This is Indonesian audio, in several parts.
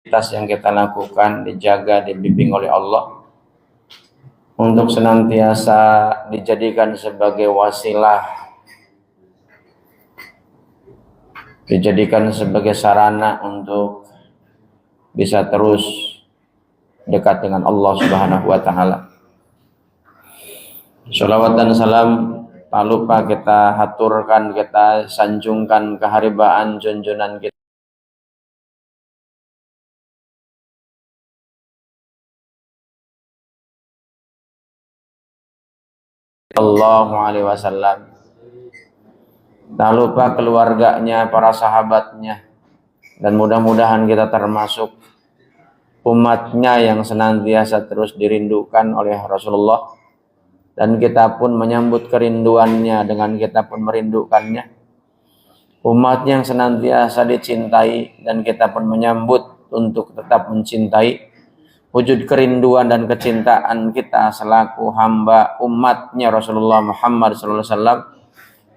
aktivitas yang kita lakukan dijaga, dibimbing oleh Allah untuk senantiasa dijadikan sebagai wasilah, dijadikan sebagai sarana untuk bisa terus dekat dengan Allah Subhanahu wa taala. Shalawat dan salam tak lupa kita haturkan, kita sanjungkan keharibaan junjunan kita Sallallahu alaihi wasallam. Tak lupa keluarganya, para sahabatnya, dan mudah-mudahan kita termasuk umatnya yang senantiasa terus dirindukan oleh Rasulullah, dan kita pun menyambut kerinduannya dengan kita pun merindukannya. Umat yang senantiasa dicintai dan kita pun menyambut untuk tetap mencintai. Wujud kerinduan dan kecintaan kita selaku hamba umatnya Rasulullah Muhammad SAW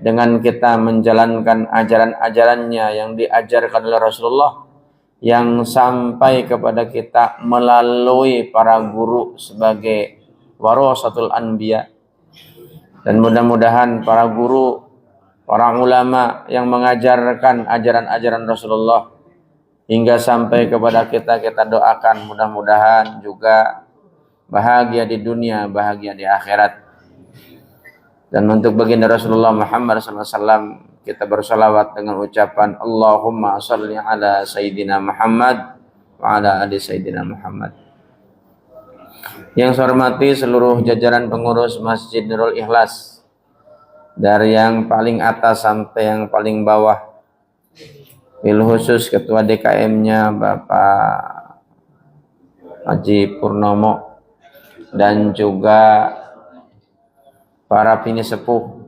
dengan kita menjalankan ajaran-ajarannya yang diajarkan oleh Rasulullah, yang sampai kepada kita melalui para guru sebagai warasatul anbiya. Dan mudah-mudahan para guru, para ulama yang mengajarkan ajaran-ajaran Rasulullah hingga sampai kepada kita doakan mudah-mudahan juga bahagia di dunia, bahagia di akhirat. Dan untuk baginda Rasulullah Muhammad SAW kita bersalawat dengan ucapan Allahumma sholli ala Sayyidina Muhammad wa ala ali Sayyidina Muhammad. Yang saya hormati seluruh jajaran pengurus Masjid Nurul Ikhlas, dari yang paling atas sampai yang paling bawah. Bil khusus Ketua DKM-nya Bapak Haji Purnomo, dan juga para pinisepuh,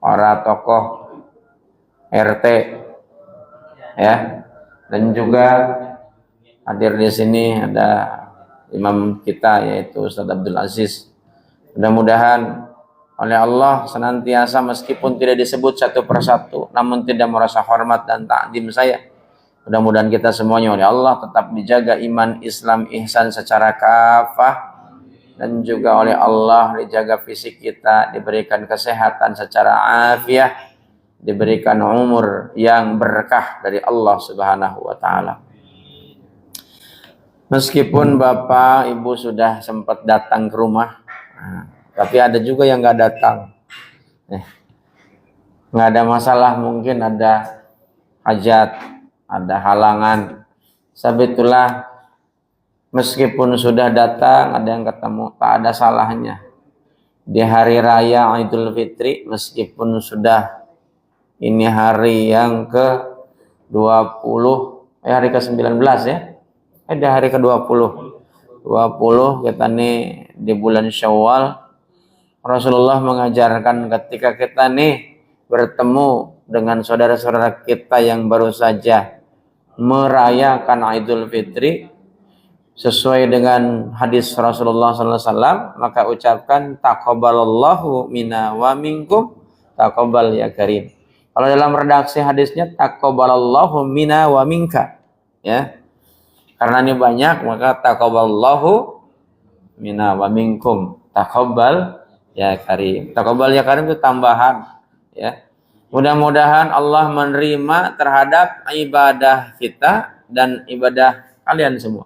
para tokoh RT, ya, dan juga hadir di sini ada imam kita yaitu Ustaz Abdul Aziz. Mudah-mudahan oleh Allah senantiasa meskipun tidak disebut satu persatu, namun tidak merasa hormat dan takdim saya. Mudah-mudahan kita semuanya oleh Allah tetap dijaga iman, Islam, ihsan secara kafah, dan juga oleh Allah dijaga fisik kita, diberikan kesehatan secara afiah, diberikan umur yang berkah dari Allah Subhanahu wa taala. Meskipun Bapak Ibu sudah sempat datang ke rumah, tapi ada juga yang nggak datang. Nggak ada masalah, mungkin ada hajat, ada halangan. Sebetulnya meskipun sudah datang, ada yang ketemu, tak ada salahnya. Di hari raya Idul Fitri, meskipun sudah ini hari yang ke-20, hari ke-19 ya. Ada hari ke-20. 20 kita nih di bulan Syawal. Rasulullah mengajarkan ketika kita nih bertemu dengan saudara-saudara kita yang baru saja merayakan Idul Fitri sesuai dengan hadis Rasulullah SAW, maka ucapkan taqabbalallahu minna wa minkum taqabbal ya karim. Kalau dalam redaksi hadisnya taqabbalallahu minna wa minka, ya. Karena ini banyak, maka taqabbalallahu minna wa minkum taqabbal ya karim. Taqabbal ya karim itu tambahan, ya. Mudah-mudahan Allah menerima terhadap ibadah kita dan ibadah kalian semua.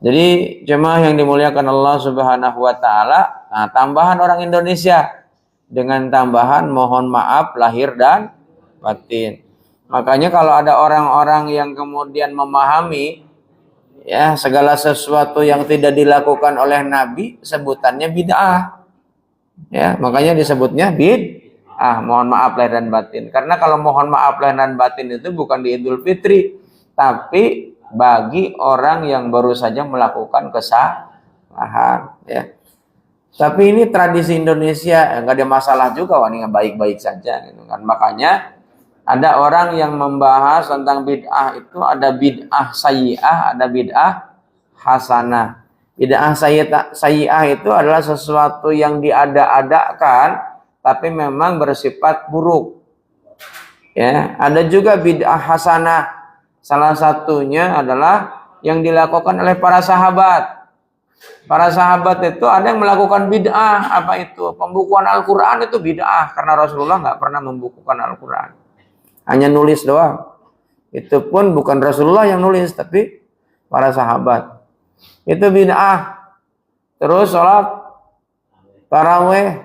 Jadi jemaah yang dimuliakan Allah Subhanahu wa taala, nah, tambahan orang Indonesia dengan tambahan mohon maaf lahir dan batin. Makanya kalau ada orang-orang yang kemudian memahami ya segala sesuatu yang tidak dilakukan oleh Nabi, sebutannya bid'ah. Ya, makanya disebutnya bid'ah, mohon maaf lahir dan batin. Karena kalau mohon maaf lahir dan batin itu bukan di Idul Fitri, tapi bagi orang yang baru saja melakukan kesalahan, ya. Tapi ini tradisi Indonesia, nggak ada masalah juga, wah ini baik-baik saja, gitu kan. Makanya ada orang yang membahas tentang bid'ah itu ada bid'ah sayyi'ah, ada bid'ah hasanah. Bid'ah sayyi'ah itu adalah sesuatu yang diada-adakan tapi memang bersifat buruk. Ya, ada juga bid'ah hasanah, Salah satunya adalah yang dilakukan oleh para sahabat. Para sahabat itu ada yang melakukan bid'ah. Apa itu? Pembukuan Al-Quran itu bid'ah. Karena Rasulullah nggak pernah membukukan Al-Quran. Hanya nulis doang. Itu pun bukan Rasulullah yang nulis, tapi para sahabat. Itu bid'ah. Terus sholat taraweh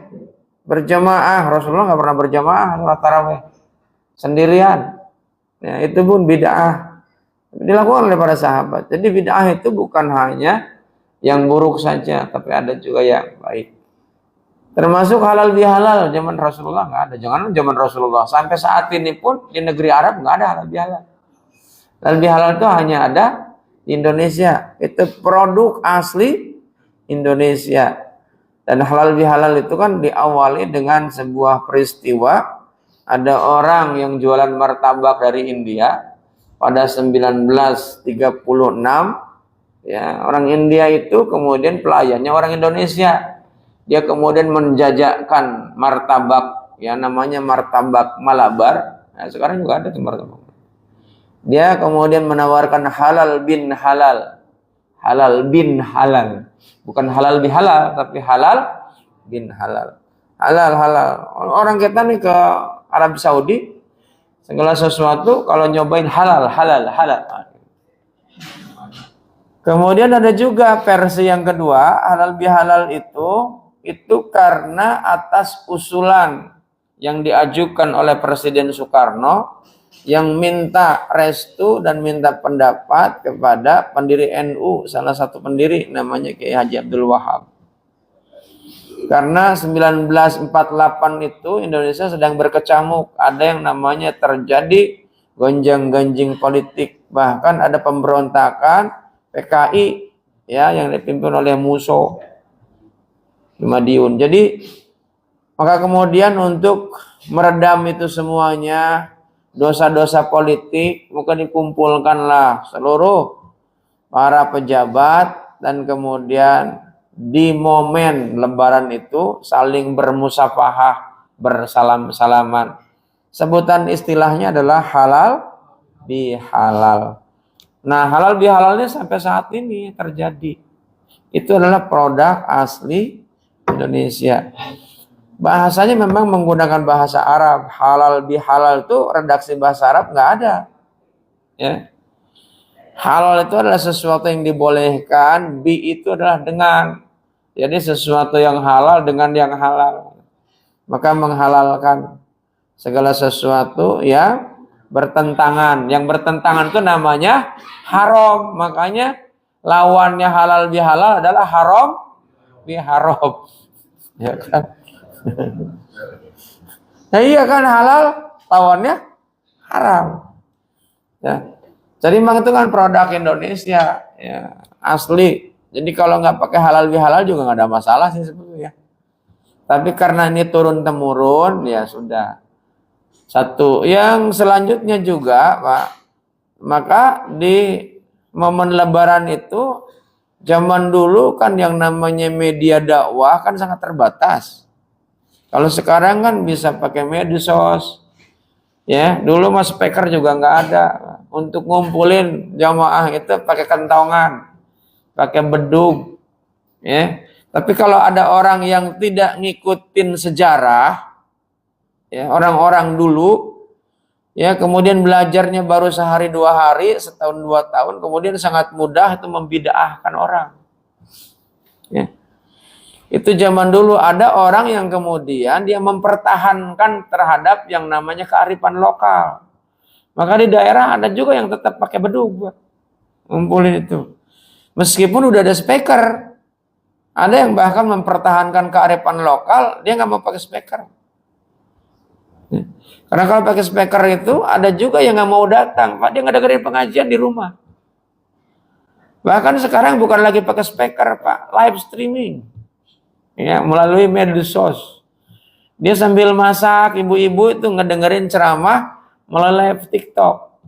berjamaah. Rasulullah nggak pernah berjamaah sholat taraweh sendirian. Ya, itu pun bid'ah. Dilakukan oleh para sahabat. Jadi bid'ah itu bukan hanya yang buruk saja, tapi ada juga yang baik. Termasuk halal bihalal zaman Rasulullah nggak ada. Jangan zaman Rasulullah, sampai saat ini pun di negeri Arab nggak ada halal bihalal. Halal bihalal itu hanya ada di Indonesia. Itu produk asli Indonesia. Dan halal bihalal itu kan diawali dengan sebuah peristiwa. Ada orang yang jualan martabak dari India pada 1936, ya, orang India itu kemudian pelayannya orang Indonesia. Dia kemudian menjajakan martabak, ya, namanya martabak Malabar. Nah, sekarang juga ada tuh martabak. Dia kemudian menawarkan halal bin halal. Halal bin halal. Bukan halal bihalal, tapi halal bin halal. Halal halal. Orang kita nih ke Arab Saudi, segala sesuatu kalau nyobain halal, halal, halal. Kemudian ada juga versi yang kedua, halal bihalal itu karena atas usulan yang diajukan oleh Presiden Soekarno yang minta restu dan minta pendapat kepada pendiri NU, salah satu pendiri namanya Kiai Haji Abdul Wahab. Karena 1948 itu Indonesia sedang berkecamuk, ada yang namanya terjadi gonjang-ganjing politik, bahkan ada pemberontakan PKI, ya, yang dipimpin oleh Muso di Madiun. Jadi maka kemudian untuk meredam itu semuanya, dosa-dosa politik, maka dikumpulkanlah seluruh para pejabat dan kemudian di momen lebaran itu saling bermusafahah, bersalam-salaman. Sebutan istilahnya adalah halal bihalal. Nah, halal bihalalnya sampai saat ini terjadi. Itu adalah produk asli Indonesia. Bahasanya memang menggunakan bahasa Arab. Halal bihalal itu redaksi bahasa Arab nggak ada. Ya. Halal itu adalah sesuatu yang dibolehkan, bi itu adalah dengan. Jadi sesuatu yang halal dengan yang halal. Maka menghalalkan segala sesuatu yang bertentangan. Yang bertentangan itu namanya haram. Makanya lawannya halal bihalal adalah haram biharam. Ya kan? Nah, iya kan, halal lawannya haram. Ya. Jadi memang itu kan produk Indonesia, ya, asli. Jadi kalau nggak pakai halal bihalal juga nggak ada masalah sih sebetulnya. Tapi karena ini turun temurun, ya sudah. Satu yang selanjutnya juga, Pak, maka di momen Lebaran itu zaman dulu kan yang namanya media dakwah kan sangat terbatas. Kalau sekarang kan bisa pakai medsos, ya. Dulu mas speaker juga nggak ada. Untuk ngumpulin jamaah itu pakai kentongan, pakai bedug, ya. Tapi kalau ada orang yang tidak ngikutin sejarah, ya, orang-orang dulu, ya, kemudian belajarnya baru sehari dua hari, setahun dua tahun, kemudian sangat mudah itu membid'ahkan orang. Ya. Itu zaman dulu ada orang yang kemudian dia mempertahankan terhadap yang namanya kearifan lokal. Maka di daerah ada juga yang tetap pakai bedug ngumpulin itu. Meskipun udah ada speaker. Ada yang bahkan mempertahankan kearifan lokal, dia nggak mau pakai speaker. Karena kalau pakai speaker itu ada juga yang nggak mau datang, Pak, dia nggak dengerin pengajian di rumah. Bahkan sekarang bukan lagi pakai speaker, Pak, live streaming, ya, melalui medsos. Dia sambil masak, ibu-ibu itu ngedengerin ceramah melalui live TikTok,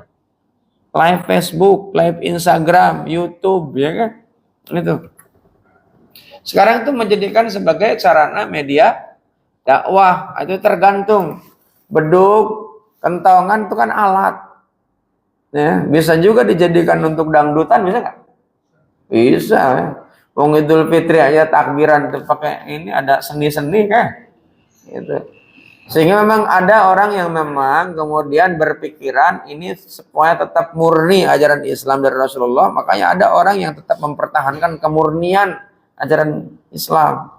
live Facebook, live Instagram, YouTube, ya kan? Itu. Sekarang itu menjadikan sebagai sarana media dakwah. Itu tergantung. Bedug, kentongan itu kan alat. Ya, bisa juga dijadikan untuk dangdutan, bisa nggak? Bisa. Ya. Wong Idul Fitri aja takbiran pakai ini ada seni-seni kan? Gitu. Sehingga memang ada orang yang memang kemudian berpikiran ini supaya tetap murni ajaran Islam dari Rasulullah, makanya ada orang yang tetap mempertahankan kemurnian ajaran Islam.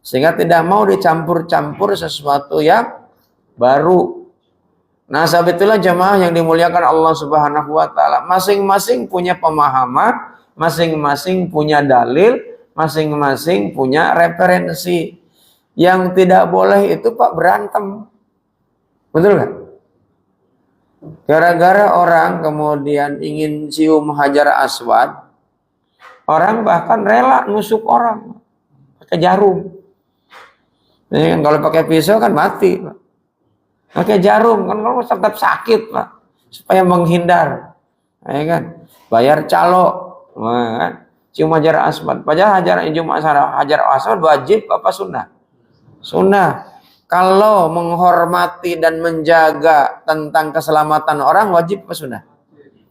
Sehingga tidak mau dicampur-campur sesuatu yang baru. Nah, sebetulnya jemaah yang dimuliakan Allah Subhanahu wa taala, masing-masing punya pemahaman, masing-masing punya dalil, masing-masing punya referensi. Yang tidak boleh itu Pak berantem. Betul nggak? Gara-gara orang kemudian ingin cium Hajar Aswad, orang bahkan rela nusuk orang pakai jarum. Jadi, kalau pakai pisau kan mati, Pak. Pakai jarum kan kalau tetap sakit, Pak. Supaya menghindar. Ya kan? Bayar calo. Nah, kan? Cium Hajar Aswad. Padahal Hajar Aswad wajib apa sunnah? Sunnah. Kalau menghormati dan menjaga tentang keselamatan orang wajib apa sunnah?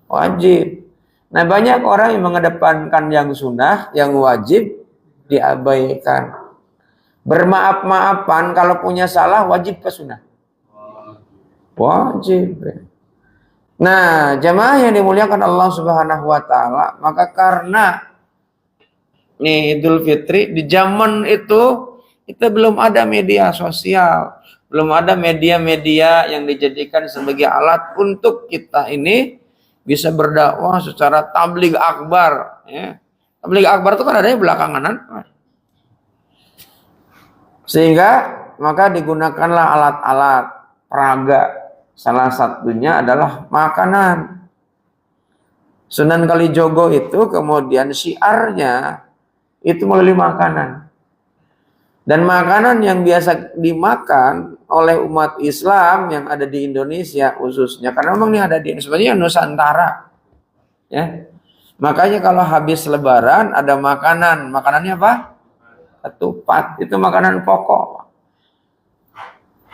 Wajib. Nah, banyak orang yang mengedepankan yang sunnah, yang wajib diabaikan. Bermaaf-maafan kalau punya salah wajib apa sunnah? Wajib. Nah, jemaah yang dimuliakan Allah Subhanahu wa taala, maka karena nih Idul Fitri di zaman itu kita belum ada media sosial, belum ada media-media yang dijadikan sebagai alat untuk kita ini bisa berdakwah secara tabligh akbar, ya. Tabligh akbar itu kan adanya belakangan. Sehingga maka digunakanlah alat-alat peraga. Salah satunya adalah makanan. Sunan Kalijogo itu kemudian syiarnya itu melalui makanan. Dan makanan yang biasa dimakan oleh umat Islam yang ada di Indonesia khususnya, karena memang ini ada di sebenarnya Nusantara. Ya. Makanya kalau habis lebaran ada makanan. Makanannya apa? Ketupat. Itu makanan pokok.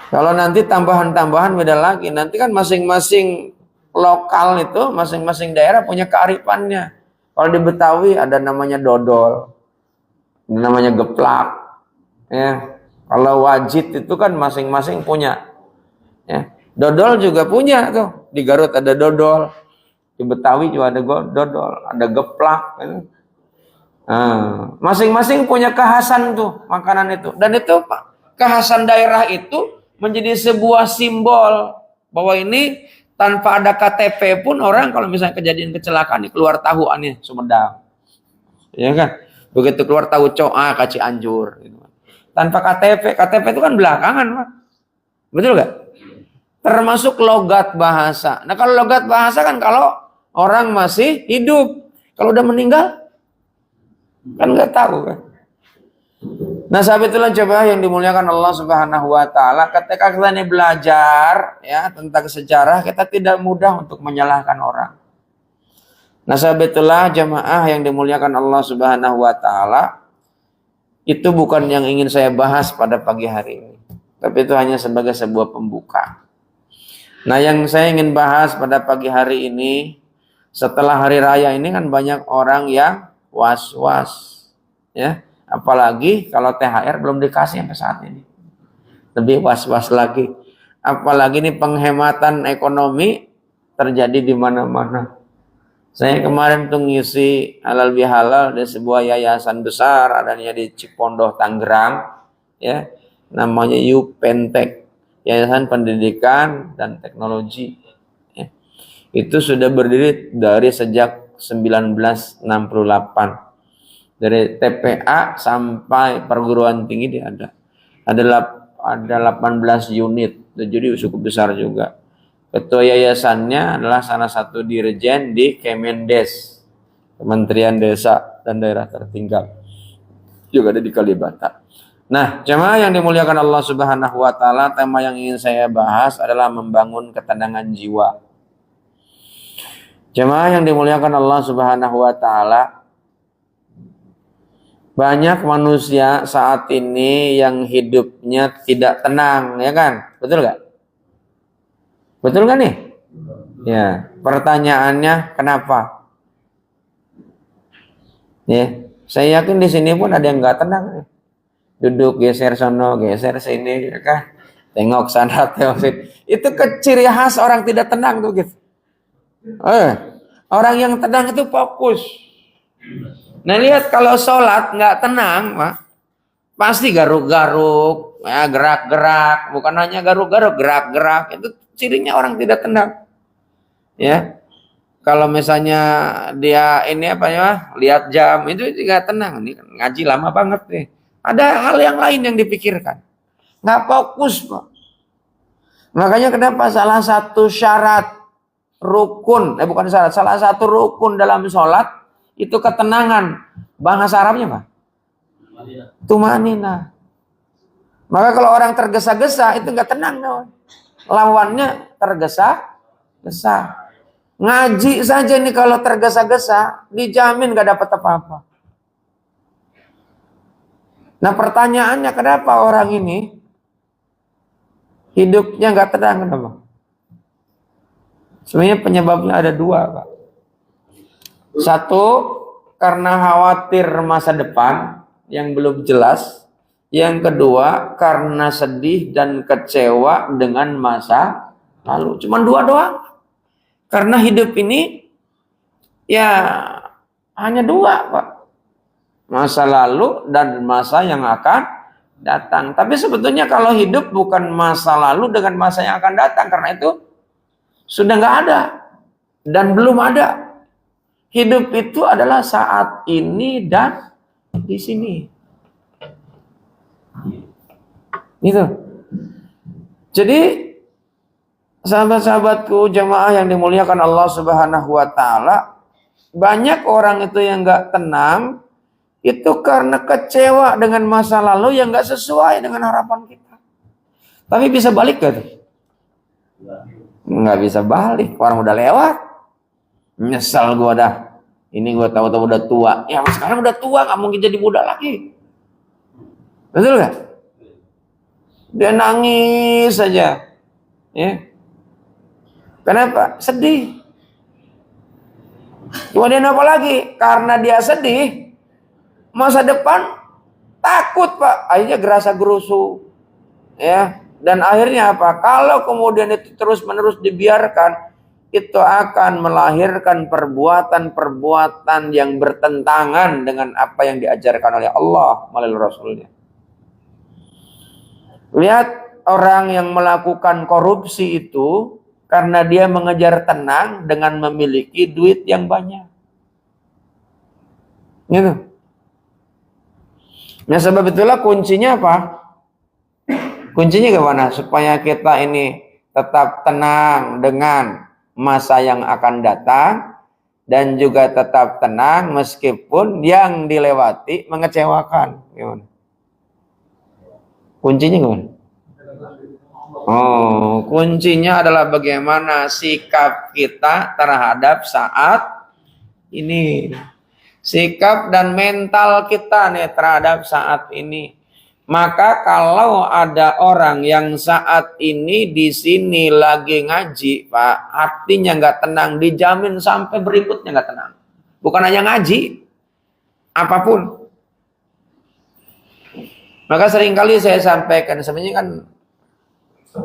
Kalau nanti tambahan-tambahan beda lagi. Nanti kan masing-masing lokal itu, masing-masing daerah punya kearifannya. Kalau di Betawi ada namanya dodol, namanya geplak. Ya. Kalau wajit itu kan masing-masing punya. Ya. Dodol juga punya tuh. Di Garut ada dodol. Di Betawi juga ada dodol, ada geplak. Ya. Nah, masing-masing punya kekhasan tuh makanan itu. Dan itu kekhasan daerah itu menjadi sebuah simbol bahwa ini tanpa ada KTP pun orang kalau misalnya kejadian kecelakaan keluar tahu aneh Sumedang, ya kan? Begitu keluar tahu coa ke Cianjur, gitu. Tanpa KTP itu kan belakangan, Pak. Betul nggak? Termasuk logat bahasa. Nah kalau logat bahasa kan kalau orang masih hidup, kalau udah meninggal kan nggak tahu kan. Nah, sahabat itulah coba yang dimuliakan Allah Subhanahu wa taala, ketika kita ini belajar ya tentang sejarah, kita tidak mudah untuk menyalahkan orang. Nah, sahabat itulah jamaah yang dimuliakan Allah Subhanahu wa taala, itu bukan yang ingin saya bahas pada pagi hari ini. Tapi itu hanya sebagai sebuah pembuka. Nah, yang saya ingin bahas pada pagi hari ini, setelah hari raya ini kan banyak orang yang was-was ya. Apalagi kalau THR belum dikasih sampai saat ini. Lebih was-was lagi. Apalagi ini penghematan ekonomi terjadi di mana-mana. Saya kemarin tuh ngisi halal bihalal di sebuah yayasan besar adanya di Cipondoh, Tangerang. Ya, namanya Yupentek. Yayasan Pendidikan dan Teknologi. Ya. Itu sudah berdiri dari sejak 1968. Dari TPA sampai perguruan tinggi dia ada 18 unit, jadi cukup besar juga. Ketua yayasannya adalah salah satu dirjen di Kemendes, Kementerian Desa dan Daerah Tertinggal, juga ada di Kalibata. Nah, jemaah yang dimuliakan Allah Subhanahu wa taala, tema yang ingin saya bahas adalah membangun ketenangan jiwa. Jemaah yang dimuliakan Allah Subhanahu wa taala, banyak manusia saat ini yang hidupnya tidak tenang, ya kan? Betul gak? Betul kan nih? Ya, Pertanyaannya kenapa? Ya, saya yakin di sini pun ada yang nggak tenang. Duduk geser sono, geser sini, ya kan? Tengok sana, tengok sini. Itu ciri khas orang tidak tenang tuh gitu. Orang yang tenang itu fokus. Nah lihat kalau sholat nggak tenang, Pak, pasti garuk-garuk, ya, gerak-gerak. Bukan hanya garuk-garuk, gerak-gerak. Itu cirinya orang tidak tenang. Ya, kalau misalnya dia ini apa ya, lihat jam itu juga tenang. Ini kan ngaji lama banget nih. Ada hal yang lain yang dipikirkan. Nggak fokus, Pak. Makanya kenapa salah satu syarat rukun, bukan syarat, salah satu rukun dalam sholat itu ketenangan. Bahasa Arabnya apa? Tumanina. Maka kalau orang tergesa-gesa itu nggak tenang, no. Lawannya tergesa-gesa. Ngaji saja nih kalau tergesa-gesa, dijamin gak dapat apa-apa. Nah pertanyaannya kenapa orang ini hidupnya gak tenang, kenapa? Sebenarnya penyebabnya ada dua, Pak. Satu, karena khawatir masa depan yang belum jelas. Yang kedua, karena sedih dan kecewa dengan masa lalu. Cuman dua doang. Karena hidup ini ya hanya dua, Pak. Masa lalu dan masa yang akan datang. Tapi sebetulnya kalau hidup bukan masa lalu dengan masa yang akan datang. Karena itu sudah nggak ada dan belum ada. Hidup itu adalah saat ini dan di sini. Gitu. Jadi sahabat-sahabatku, jamaah yang dimuliakan Allah Subhanahu wa taala, banyak orang itu yang enggak tenang itu karena kecewa dengan masa lalu yang enggak sesuai dengan harapan kita. Tapi bisa balik gak tuh? Enggak bisa balik, orang udah lewat. Nyesal gua dah. Ini gua tahu-tahu udah tua. Ya sekarang udah tua, enggak mungkin jadi muda lagi. Betul gak? Dia nangis saja. Ya. Kenapa? Sedih. Kemudian apa lagi? Karena dia sedih, masa depan takut, Pak. Akhirnya gerasa gerusu. Ya. Dan akhirnya apa? Kalau kemudian itu terus-menerus dibiarkan, itu akan melahirkan perbuatan-perbuatan yang bertentangan dengan apa yang diajarkan oleh Allah melalui Rasulnya. Lihat orang yang melakukan korupsi itu karena dia mengejar tenang dengan memiliki duit yang banyak. Gitu. Nah sebab itulah kuncinya apa? Kuncinya kemana? Supaya kita ini tetap tenang dengan masa yang akan datang. Dan juga tetap tenang meskipun yang dilewati mengecewakan. Gimana? Kuncinya kemana? Oh, kuncinya adalah bagaimana sikap kita terhadap saat ini. Sikap dan mental kita nih terhadap saat ini. Maka kalau ada orang yang saat ini di sini lagi ngaji, Pak, hatinya nggak tenang, dijamin sampai berikutnya nggak tenang. Bukan hanya ngaji, apapun. Maka seringkali saya sampaikan, sebenarnya kan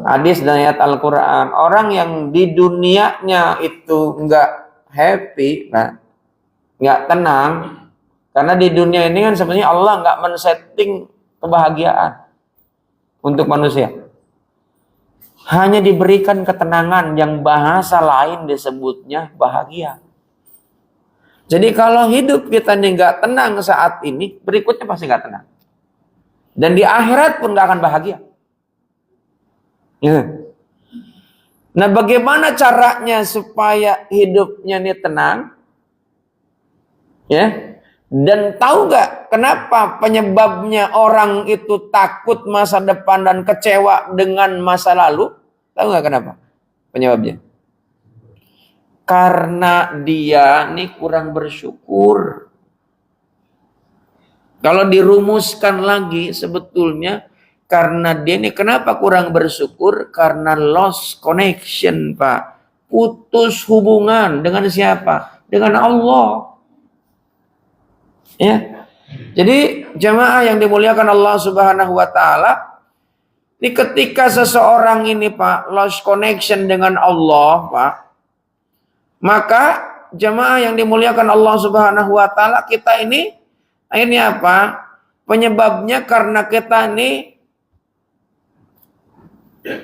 hadis dan ayat Al-Quran, orang yang di dunianya itu nggak happy, nah, nggak tenang, karena di dunia ini kan sebenarnya Allah nggak men-setting kebahagiaan untuk manusia. Hanya diberikan ketenangan yang bahasa lain disebutnya bahagia. Jadi kalau hidup kita ini nggak tenang saat ini, berikutnya pasti nggak tenang. Dan di akhirat pun nggak akan bahagia. Ya. Nah, bagaimana caranya supaya hidupnya ini tenang? Ya. Dan tahu nggak kenapa penyebabnya orang itu takut masa depan dan kecewa dengan masa lalu? Tahu nggak kenapa penyebabnya? Karena dia nih kurang bersyukur. Kalau dirumuskan lagi sebetulnya karena dia ini kenapa kurang bersyukur? Karena lost connection, Pak. putus hubungan dengan siapa? Dengan Allah. Ya. Jadi jamaah yang dimuliakan Allah Subhanahu wa taala, ini ketika seseorang ini Pak lost connection dengan Allah, Pak, maka jamaah yang dimuliakan Allah Subhanahu wa taala, kita ini apa? Penyebabnya karena kita ini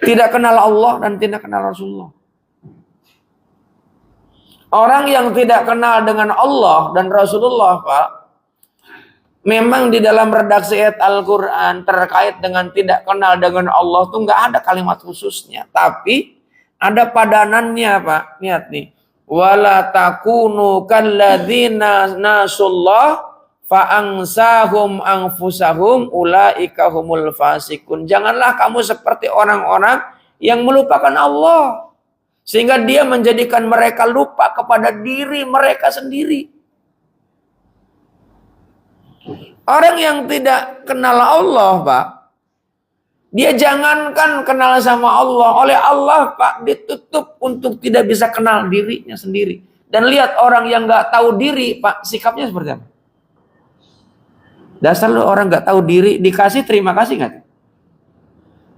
tidak kenal Allah dan tidak kenal Rasulullah. Orang yang tidak kenal dengan Allah dan Rasulullah, Pak, memang di dalam redaksi ayat Al-Quran terkait dengan tidak kenal dengan Allah tuh nggak ada kalimat khususnya. Tapi ada padanannya, Pak. Lihat nih. Wala takunu kalladzina nasullah fa'angsahum anfusahum ulaika humul fasikun. Janganlah kamu seperti orang-orang yang melupakan Allah sehingga dia menjadikan mereka lupa kepada diri mereka sendiri. Orang yang tidak kenal Allah, Pak, dia jangankan kenal sama Allah, oleh Allah, Pak, ditutup untuk tidak bisa kenal dirinya sendiri. Dan lihat orang yang nggak tahu diri, Pak, sikapnya seperti apa? Dasar lu orang nggak tahu diri, dikasih terima kasih nggak?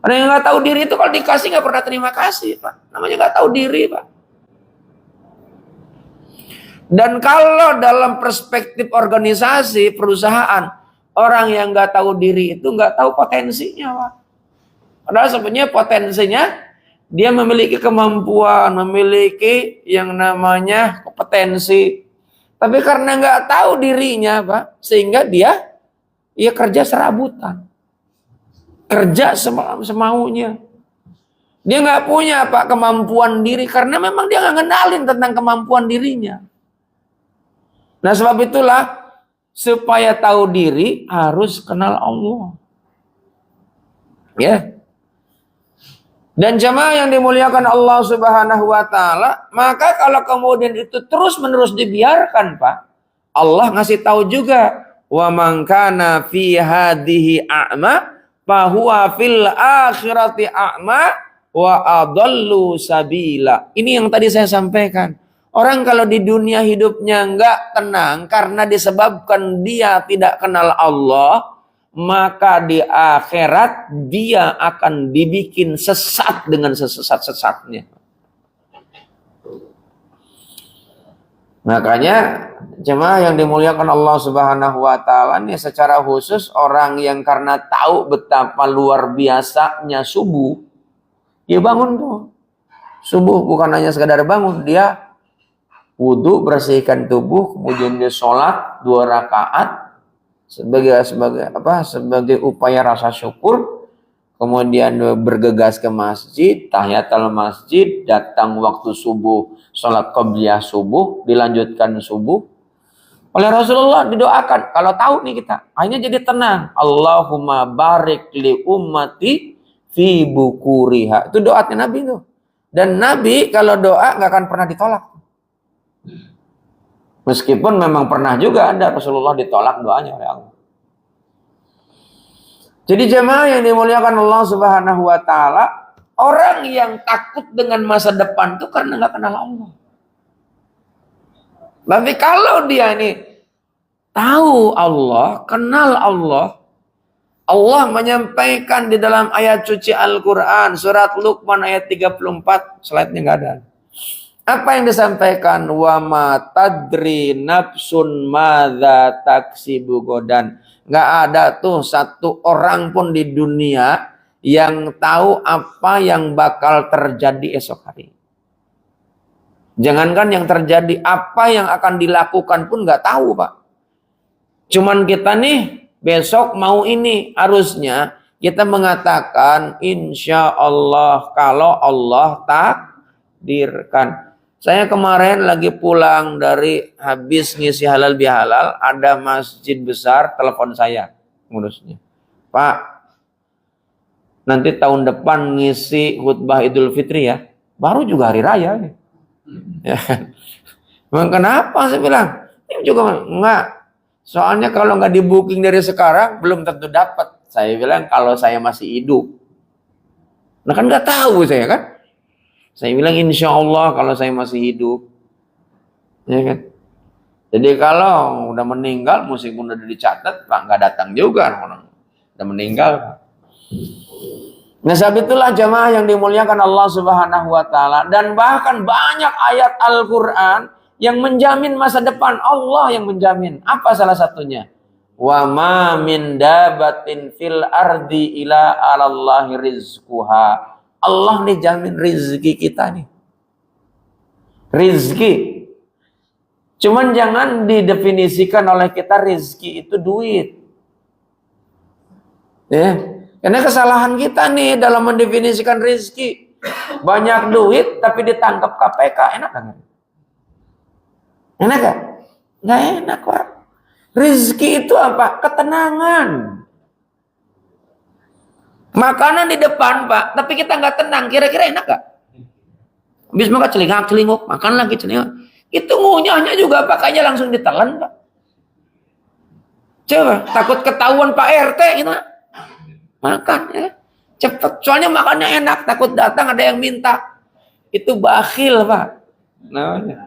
Orang yang nggak tahu diri itu kalau dikasih nggak pernah terima kasih, Pak. Namanya nggak tahu diri, Pak. Dan kalau dalam perspektif organisasi, perusahaan, orang yang nggak tahu diri itu nggak tahu potensinya, Pak. Padahal sebenarnya potensinya dia memiliki kemampuan, memiliki yang namanya kompetensi. Tapi karena nggak tahu dirinya, Pak, sehingga dia kerja serabutan, kerja semaunya. Dia nggak punya, Pak, kemampuan diri karena memang dia nggak ngenalin tentang kemampuan dirinya. Nah, sebab itulah supaya tahu diri harus kenal Allah. Ya. Dan jamaah yang dimuliakan Allah Subhanahu wa taala, maka kalau kemudian itu terus-menerus dibiarkan, Pak, Allah ngasih tahu juga, wa man kana fi hadhihi a'ma fa huwa fil akhirati a'ma wa adallu sabila. Ini yang tadi saya sampaikan. Orang kalau di dunia hidupnya enggak tenang karena disebabkan dia tidak kenal Allah, maka di akhirat dia akan dibikin sesat dengan sesat-sesatnya. Makanya jemaah yang dimuliakan Allah Subhanahu wa taala ini secara khusus orang yang karena tahu betapa luar biasanya subuh, dia bangun tuh. Subuh bukan hanya sekadar bangun, dia wudu, bersihkan tubuh, kemudian dia sholat 2 rakaat sebagai upaya rasa syukur, kemudian bergegas ke masjid, tahiyatul masjid, datang waktu subuh, sholat qabliyah subuh, dilanjutkan subuh. Oleh Rasulullah didoakan, kalau tahu nih kita, akhirnya jadi tenang. Allahumma barik li ummati fi bukuriha. Itu doanya Nabi tuh. Dan Nabi kalau doa nggak akan pernah ditolak. Meskipun memang pernah juga ada Rasulullah ditolak doanya oleh Allah. Jadi jemaah yang dimuliakan Allah Subhanahu wa taala, orang yang takut dengan masa depan itu karena nggak kenal Allah. Tapi kalau dia ini tahu Allah, kenal Allah, Allah menyampaikan di dalam ayat suci Al-Quran, surat Luqman ayat 34, slide-nya nggak ada. Apa yang disampaikan? Wa ma tadri nafsun madza taksibu godan. Nggak ada tuh satu orang pun di dunia yang tahu apa yang bakal terjadi esok hari. Jangankan yang terjadi, apa yang akan dilakukan pun nggak tahu, Pak. Cuman kita nih besok mau ini, harusnya kita mengatakan insya Allah kalau Allah takdirkan. Saya kemarin lagi pulang dari habis ngisi halal bihalal, ada masjid besar telepon saya ngurusnya. Pak, nanti tahun depan ngisi khutbah Idul Fitri ya. Baru juga hari raya nih. Ya. Kenapa saya bilang? Ini juga enggak. Soalnya kalau nggak di booking dari sekarang belum tentu dapat. Saya bilang kalau saya masih hidup. Nah kan nggak tahu saya kan. Saya bilang insya Allah kalau saya masih hidup. Ya kan? Jadi kalau udah meninggal, meskipun udah dicatat, Pak, nggak datang juga orang. Udah meninggal. Nah, sebab itulah jamaah yang dimuliakan Allah Subhanahu wa taala, dan bahkan banyak ayat Al-Qur'an yang menjamin masa depan. Allah yang menjamin. Apa salah satunya? Wa ma min dabatin fil ardi ila 'alallahi rizquha. Allah nih jamin rizki kita nih. Rizki. Cuman jangan didefinisikan oleh kita rizki itu duit. Ya. Karena kesalahan kita nih dalam mendefinisikan rizki. Banyak duit tapi ditangkap KPK. Enak kan? Enak gak? Nggak enak, Pak. Rizki itu apa? Ketenangan. Makanan di depan, Pak, tapi kita nggak tenang, kira-kira enak gak? Habis makan celingak-celinguk, makan lagi celingak. Itu ngunyahnya juga pakainya langsung ditelan, Pak. Coba, takut ketahuan Pak RT gitu. Makan ya. Cepet, soalnya makannya enak, takut datang ada yang minta. Itu bakhil, Pak. Namanya.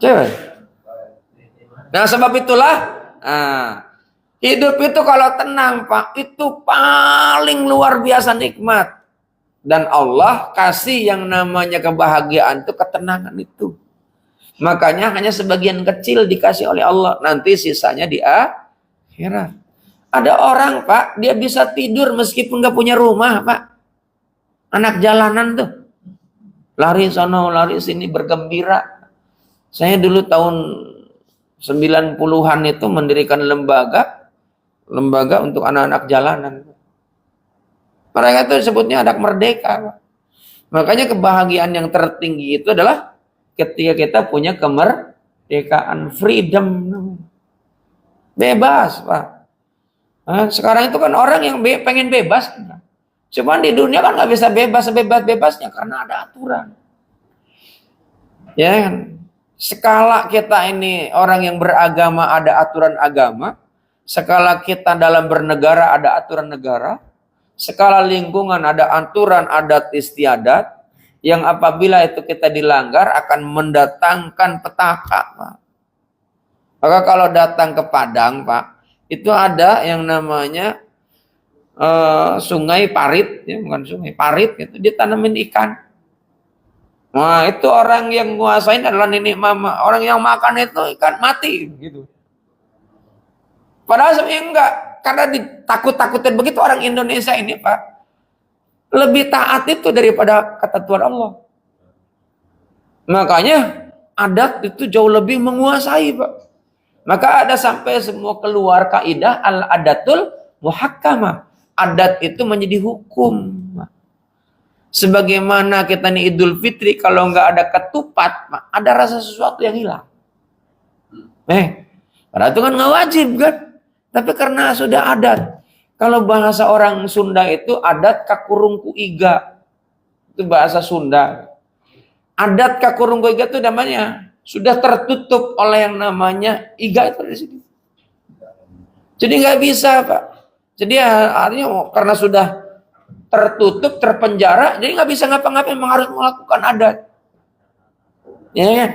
Coba. Nah, sebab itulah hidup itu kalau tenang, Pak, itu paling luar biasa nikmat. Dan Allah kasih yang namanya kebahagiaan itu, ketenangan itu. Makanya hanya sebagian kecil dikasih oleh Allah. Nanti sisanya di akhirat. Ada orang, Pak, dia bisa tidur meskipun gak punya rumah, Pak. Anak jalanan tuh. Lari sono, lari sini, bergembira. Saya dulu tahun 90-an itu mendirikan lembaga untuk anak-anak jalanan. Mereka itu disebutnya anak merdeka. Makanya kebahagiaan yang tertinggi itu adalah ketika kita punya kemerdekaan, freedom. Bebas, Pak. Nah, sekarang itu kan orang yang pengen bebas. Cuman di dunia kan nggak bisa bebas sebebas-bebasnya karena ada aturan. Ya kan? Skala kita ini orang yang beragama ada aturan agama. Skala kita dalam bernegara ada aturan negara. Skala lingkungan ada aturan adat istiadat. Yang apabila itu kita dilanggar akan mendatangkan petaka, Pak. Maka kalau datang ke Padang, Pak, itu ada yang namanya sungai parit, ya, bukan sungai parit, itu ditanamin ikan. Nah, itu orang yang nguasain adalah nenek mama. Orang yang makan itu ikan mati gitu. Padahal sebenarnya enggak, karena ditakut-takutin begitu orang Indonesia ini, Pak. Lebih taat itu daripada ketentuan Allah. Makanya adat itu jauh lebih menguasai, Pak. Maka ada sampai semua keluar kaidah al-adatul muhakkamah. Adat itu menjadi hukum. Sebagaimana kita nih Idul Fitri, kalau nggak ada ketupat, ada rasa sesuatu yang hilang. Padahal itu kan nggak wajib kan? Tapi karena sudah adat. Kalau bahasa orang Sunda itu adat kakurungku iga. Itu bahasa Sunda. Adat kakurungku iga itu namanya sudah tertutup oleh yang namanya iga itu di sini. Jadi nggak bisa, Pak. Jadi artinya karena sudah tertutup, terpenjara, jadi nggak bisa ngapa-ngapain, memang harus melakukan adat. Ya kan?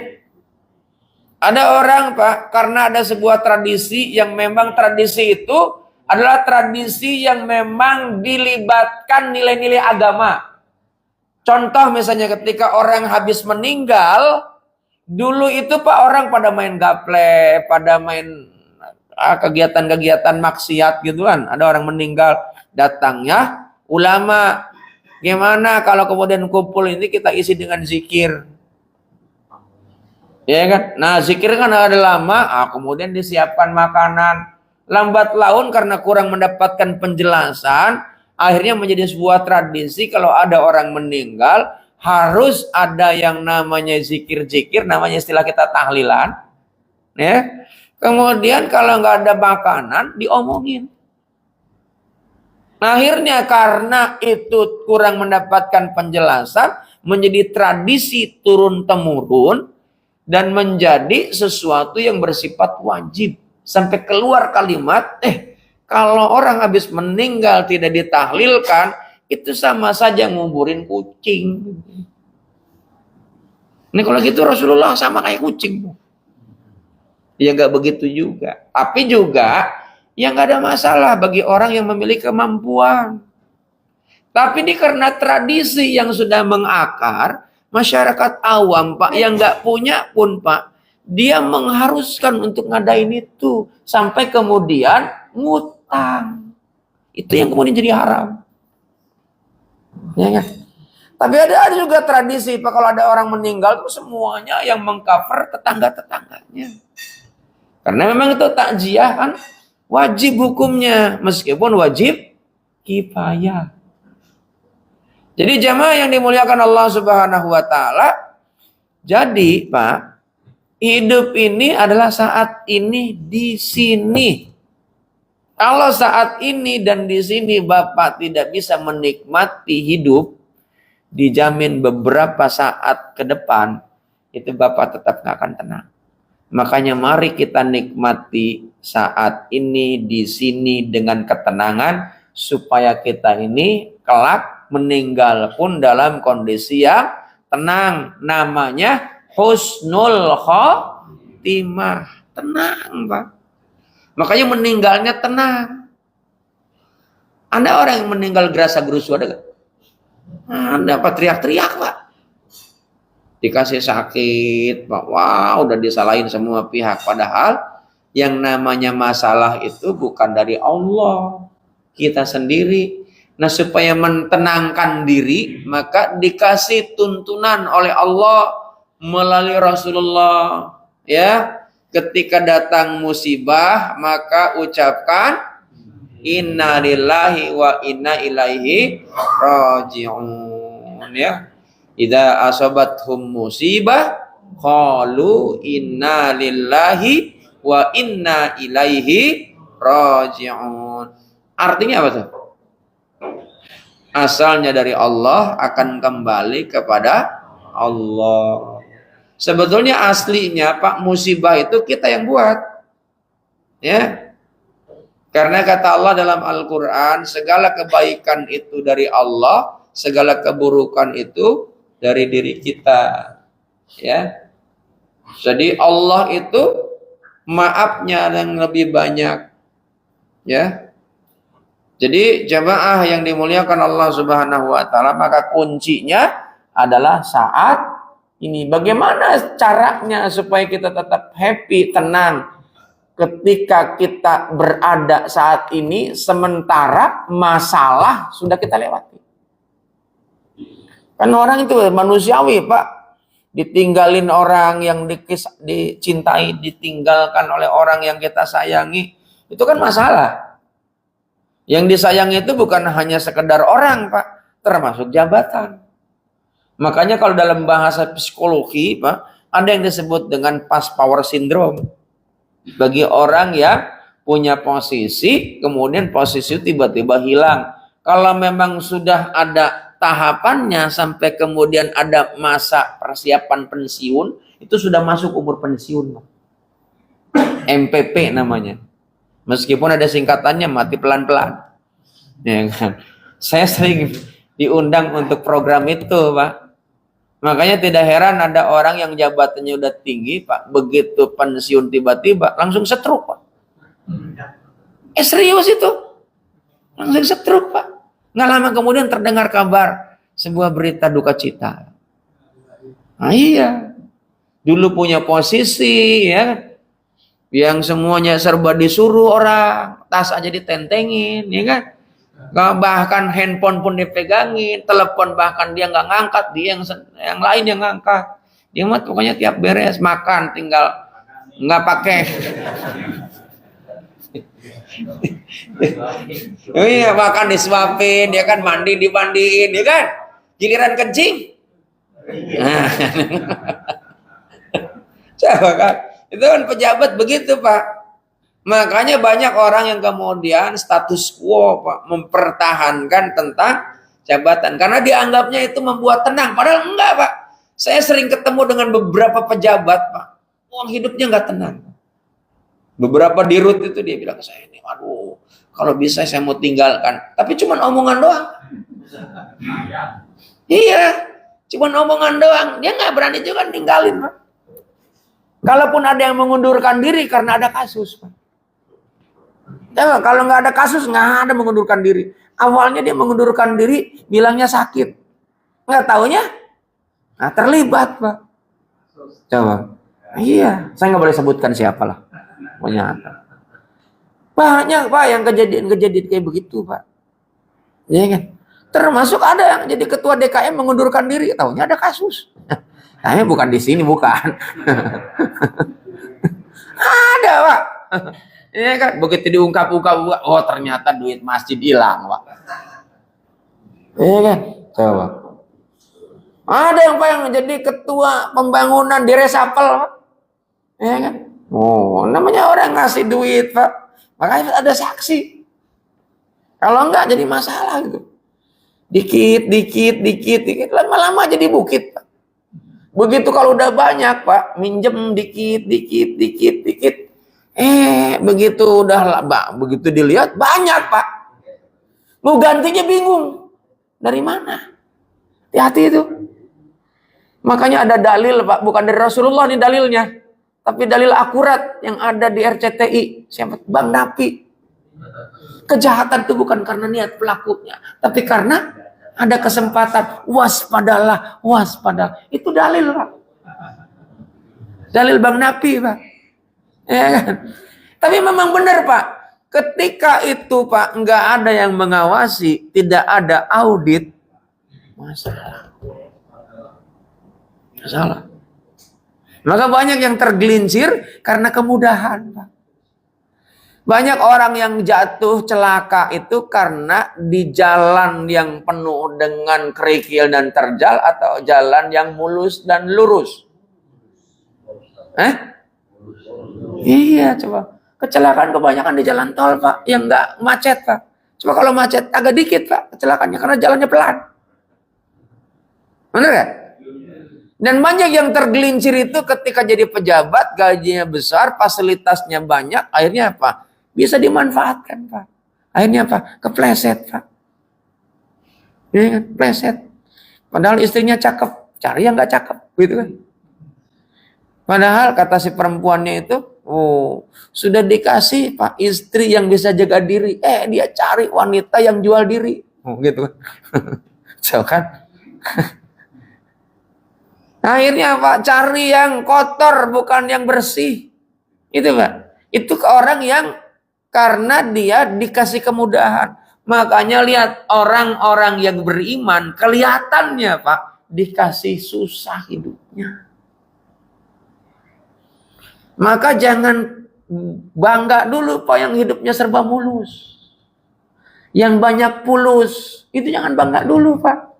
Ada orang, Pak, karena ada sebuah tradisi yang memang tradisi itu adalah tradisi yang memang dilibatkan nilai-nilai agama. Contoh misalnya ketika orang habis meninggal, dulu itu Pak orang pada main gaple, pada main kegiatan-kegiatan maksiat gitu kan. Ada orang meninggal, datangnya ulama. Gimana kalau kemudian kumpul ini kita isi dengan zikir? Ya kan? Nah, zikir kan ada lama, kemudian disiapkan makanan. Lambat laun karena kurang mendapatkan penjelasan, akhirnya menjadi sebuah tradisi kalau ada orang meninggal, harus ada yang namanya zikir-zikir, namanya istilah kita tahlilan. Ya. Kemudian kalau nggak ada makanan, diomongin. Nah, akhirnya karena itu kurang mendapatkan penjelasan, menjadi tradisi turun-temurun, dan menjadi sesuatu yang bersifat wajib. Sampai keluar kalimat, kalau orang habis meninggal tidak ditahlilkan, itu sama saja nguburin kucing. Ini kalau gitu Rasulullah sama kayak kucing. Ya nggak begitu juga. Tapi juga yang nggak ada masalah bagi orang yang memiliki kemampuan. Tapi ini karena tradisi yang sudah mengakar, masyarakat awam Pak yang nggak punya pun Pak, dia mengharuskan untuk ngadain itu sampai kemudian ngutang. Itu yang kemudian jadi haram. Ya kan? Tapi ada juga tradisi Pak, kalau ada orang meninggal tuh semuanya yang mengcover tetangga-tetangganya. Karena memang itu takziah kan wajib hukumnya, meskipun wajib kifayah. Jadi jamaah yang dimuliakan Allah Subhanahu wa taala, jadi Pak, hidup ini adalah saat ini di sini. Kalau saat ini dan di sini Bapak tidak bisa menikmati hidup, dijamin beberapa saat ke depan itu Bapak tetap nggak akan tenang. Makanya mari kita nikmati saat ini di sini dengan ketenangan supaya kita ini kelak meninggal pun dalam kondisi yang tenang. Namanya husnul khotimah. Tenang Pak. Makanya meninggalnya tenang. Ada orang yang meninggal gerasa-gerusu, ada gak? Ada Pak, teriak-teriak Pak. Dikasih sakit Pak, wah udah disalahin semua pihak. Padahal yang namanya masalah itu bukan dari Allah, kita sendiri. Nah supaya menenangkan diri, maka dikasih tuntunan oleh Allah melalui Rasulullah. Ya, ketika datang musibah, maka ucapkan inna lillahi wa inna ilaihi raji'un. Ya, idza asabathum musibah qalu inna lillahi wa inna ilaihi raji'un. Artinya apa tuh? Asalnya dari Allah, akan kembali kepada Allah. Sebetulnya aslinya Pak, musibah itu kita yang buat. Ya. Karena kata Allah dalam Al-Qur'an, segala kebaikan itu dari Allah, segala keburukan itu dari diri kita. Ya. Jadi Allah itu maafnya yang lebih banyak. Ya. Jadi jamaah yang dimuliakan Allah Subhanahu wa taala, maka kuncinya adalah saat ini. Bagaimana caranya supaya kita tetap happy, tenang ketika kita berada saat ini, sementara masalah sudah kita lewati. Kan orang itu manusiawi Pak, ditinggalin orang yang dicintai, ditinggalkan oleh orang yang kita sayangi, itu kan masalah. Yang disayangi itu bukan hanya sekedar orang Pak, termasuk jabatan. Makanya kalau dalam bahasa psikologi Pak, ada yang disebut dengan past power syndrome. Bagi orang yang punya posisi, kemudian posisi tiba-tiba hilang. Kalau memang sudah ada tahapannya sampai kemudian ada masa persiapan pensiun, itu sudah masuk umur pensiun. MPP namanya. Meskipun ada singkatannya, mati pelan-pelan. Ya kan? Saya sering diundang untuk program itu Pak. Makanya tidak heran ada orang yang jabatannya udah tinggi Pak, begitu pensiun tiba-tiba langsung stroke Pak. Serius itu, langsung stroke Pak. Nggak lama kemudian terdengar kabar sebuah berita duka cita. Nah iya, dulu punya posisi ya, yang semuanya serba disuruh orang, tas aja ditentengin, ya kan? Bahkan handphone pun dipegangin, telepon bahkan dia nggak ngangkat, dia yang lain yang ngangkat. Dia mah pokoknya tiap beres makan tinggal nggak pakai. Oh iya, makan disuapin, dia kan mandi dimandiin, ya kan? Giliran kencing. Nah. Coba kan? Itu kan pejabat begitu Pak. Makanya banyak orang yang kemudian status quo Pak, mempertahankan tentang jabatan karena dianggapnya itu membuat tenang. Padahal enggak Pak. Saya sering ketemu dengan beberapa pejabat Pak, uang hidupnya nggak tenang. Beberapa dirut itu dia bilang ke saya ini, aduh kalau bisa saya mau tinggalkan. Tapi cuma omongan doang. Iya, cuma omongan doang. Dia nggak berani juga ninggalin, Pak. Kalaupun ada yang mengundurkan diri karena ada kasus, Pak. Ya, kalau nggak ada kasus, nggak ada mengundurkan diri. Awalnya dia mengundurkan diri, bilangnya sakit. Nggak taunya, nah terlibat, Pak. Coba. Iya, saya nggak boleh sebutkan siapa lah. Pokoknya banyak, Pak, yang kejadian-kejadian kayak begitu, Pak. Iya kan? Termasuk ada yang jadi ketua DKM mengundurkan diri, taunya ada kasus. Nah, bukan di sini, bukan. Ada, Pak. Iya kan? Begitu diungkap-ungkap, oh ternyata duit masjid hilang, Pak. Iya kan? Coba. Ada yang Pak yang jadi ketua pembangunan di resapel, Pak. Iya kan? Oh, namanya orang ngasih duit, Pak. Makanya ada saksi. Kalau enggak jadi masalah gitu. Dikit. Lama-lama jadi bukit, Pak. Begitu kalau udah banyak, Pak, minjem dikit. Begitu udah lama, begitu dilihat banyak, Pak. Mau gantinya bingung. Dari mana? Hati-hati itu. Makanya ada dalil, Pak, bukan dari Rasulullah nih dalilnya, tapi dalil akurat yang ada di RCTI, siapa? Bang Napi. Kejahatan itu bukan karena niat pelakunya, tapi karena ada kesempatan. Waspadalah. Itu dalil, Pak. Dalil Bang Napi, Pak. Ya kan? Tapi memang benar, Pak. Ketika itu, Pak, nggak ada yang mengawasi, tidak ada audit, masalah. Maka banyak yang tergelincir karena kemudahan, Pak. Banyak orang yang jatuh celaka itu karena di jalan yang penuh dengan kerikil dan terjal atau jalan yang mulus dan lurus. Iya, coba. Kecelakaan kebanyakan di jalan tol, Pak, yang nggak macet, Pak. Coba kalau macet agak dikit, Pak, kecelakaannya karena jalannya pelan. Benar nggak? Dan banyak yang tergelincir itu ketika jadi pejabat, gajinya besar, fasilitasnya banyak, akhirnya apa? Bisa dimanfaatkan, Pak. Akhirnya apa? Kepleset, Pak. Ya, kepleset. Padahal istrinya cakep, cari yang nggak cakep, gitu kan? Padahal kata si perempuannya itu, sudah dikasih, Pak, istri yang bisa jaga diri. Dia cari wanita yang jual diri, gitu kan? So kan? Akhirnya, Pak, cari yang kotor bukan yang bersih. Itu, Pak. Itu ke orang yang karena dia dikasih kemudahan. Makanya lihat orang-orang yang beriman kelihatannya, Pak, dikasih susah hidupnya. Maka jangan bangga dulu, Pak, yang hidupnya serba mulus. Yang banyak pulus, itu jangan bangga dulu, Pak.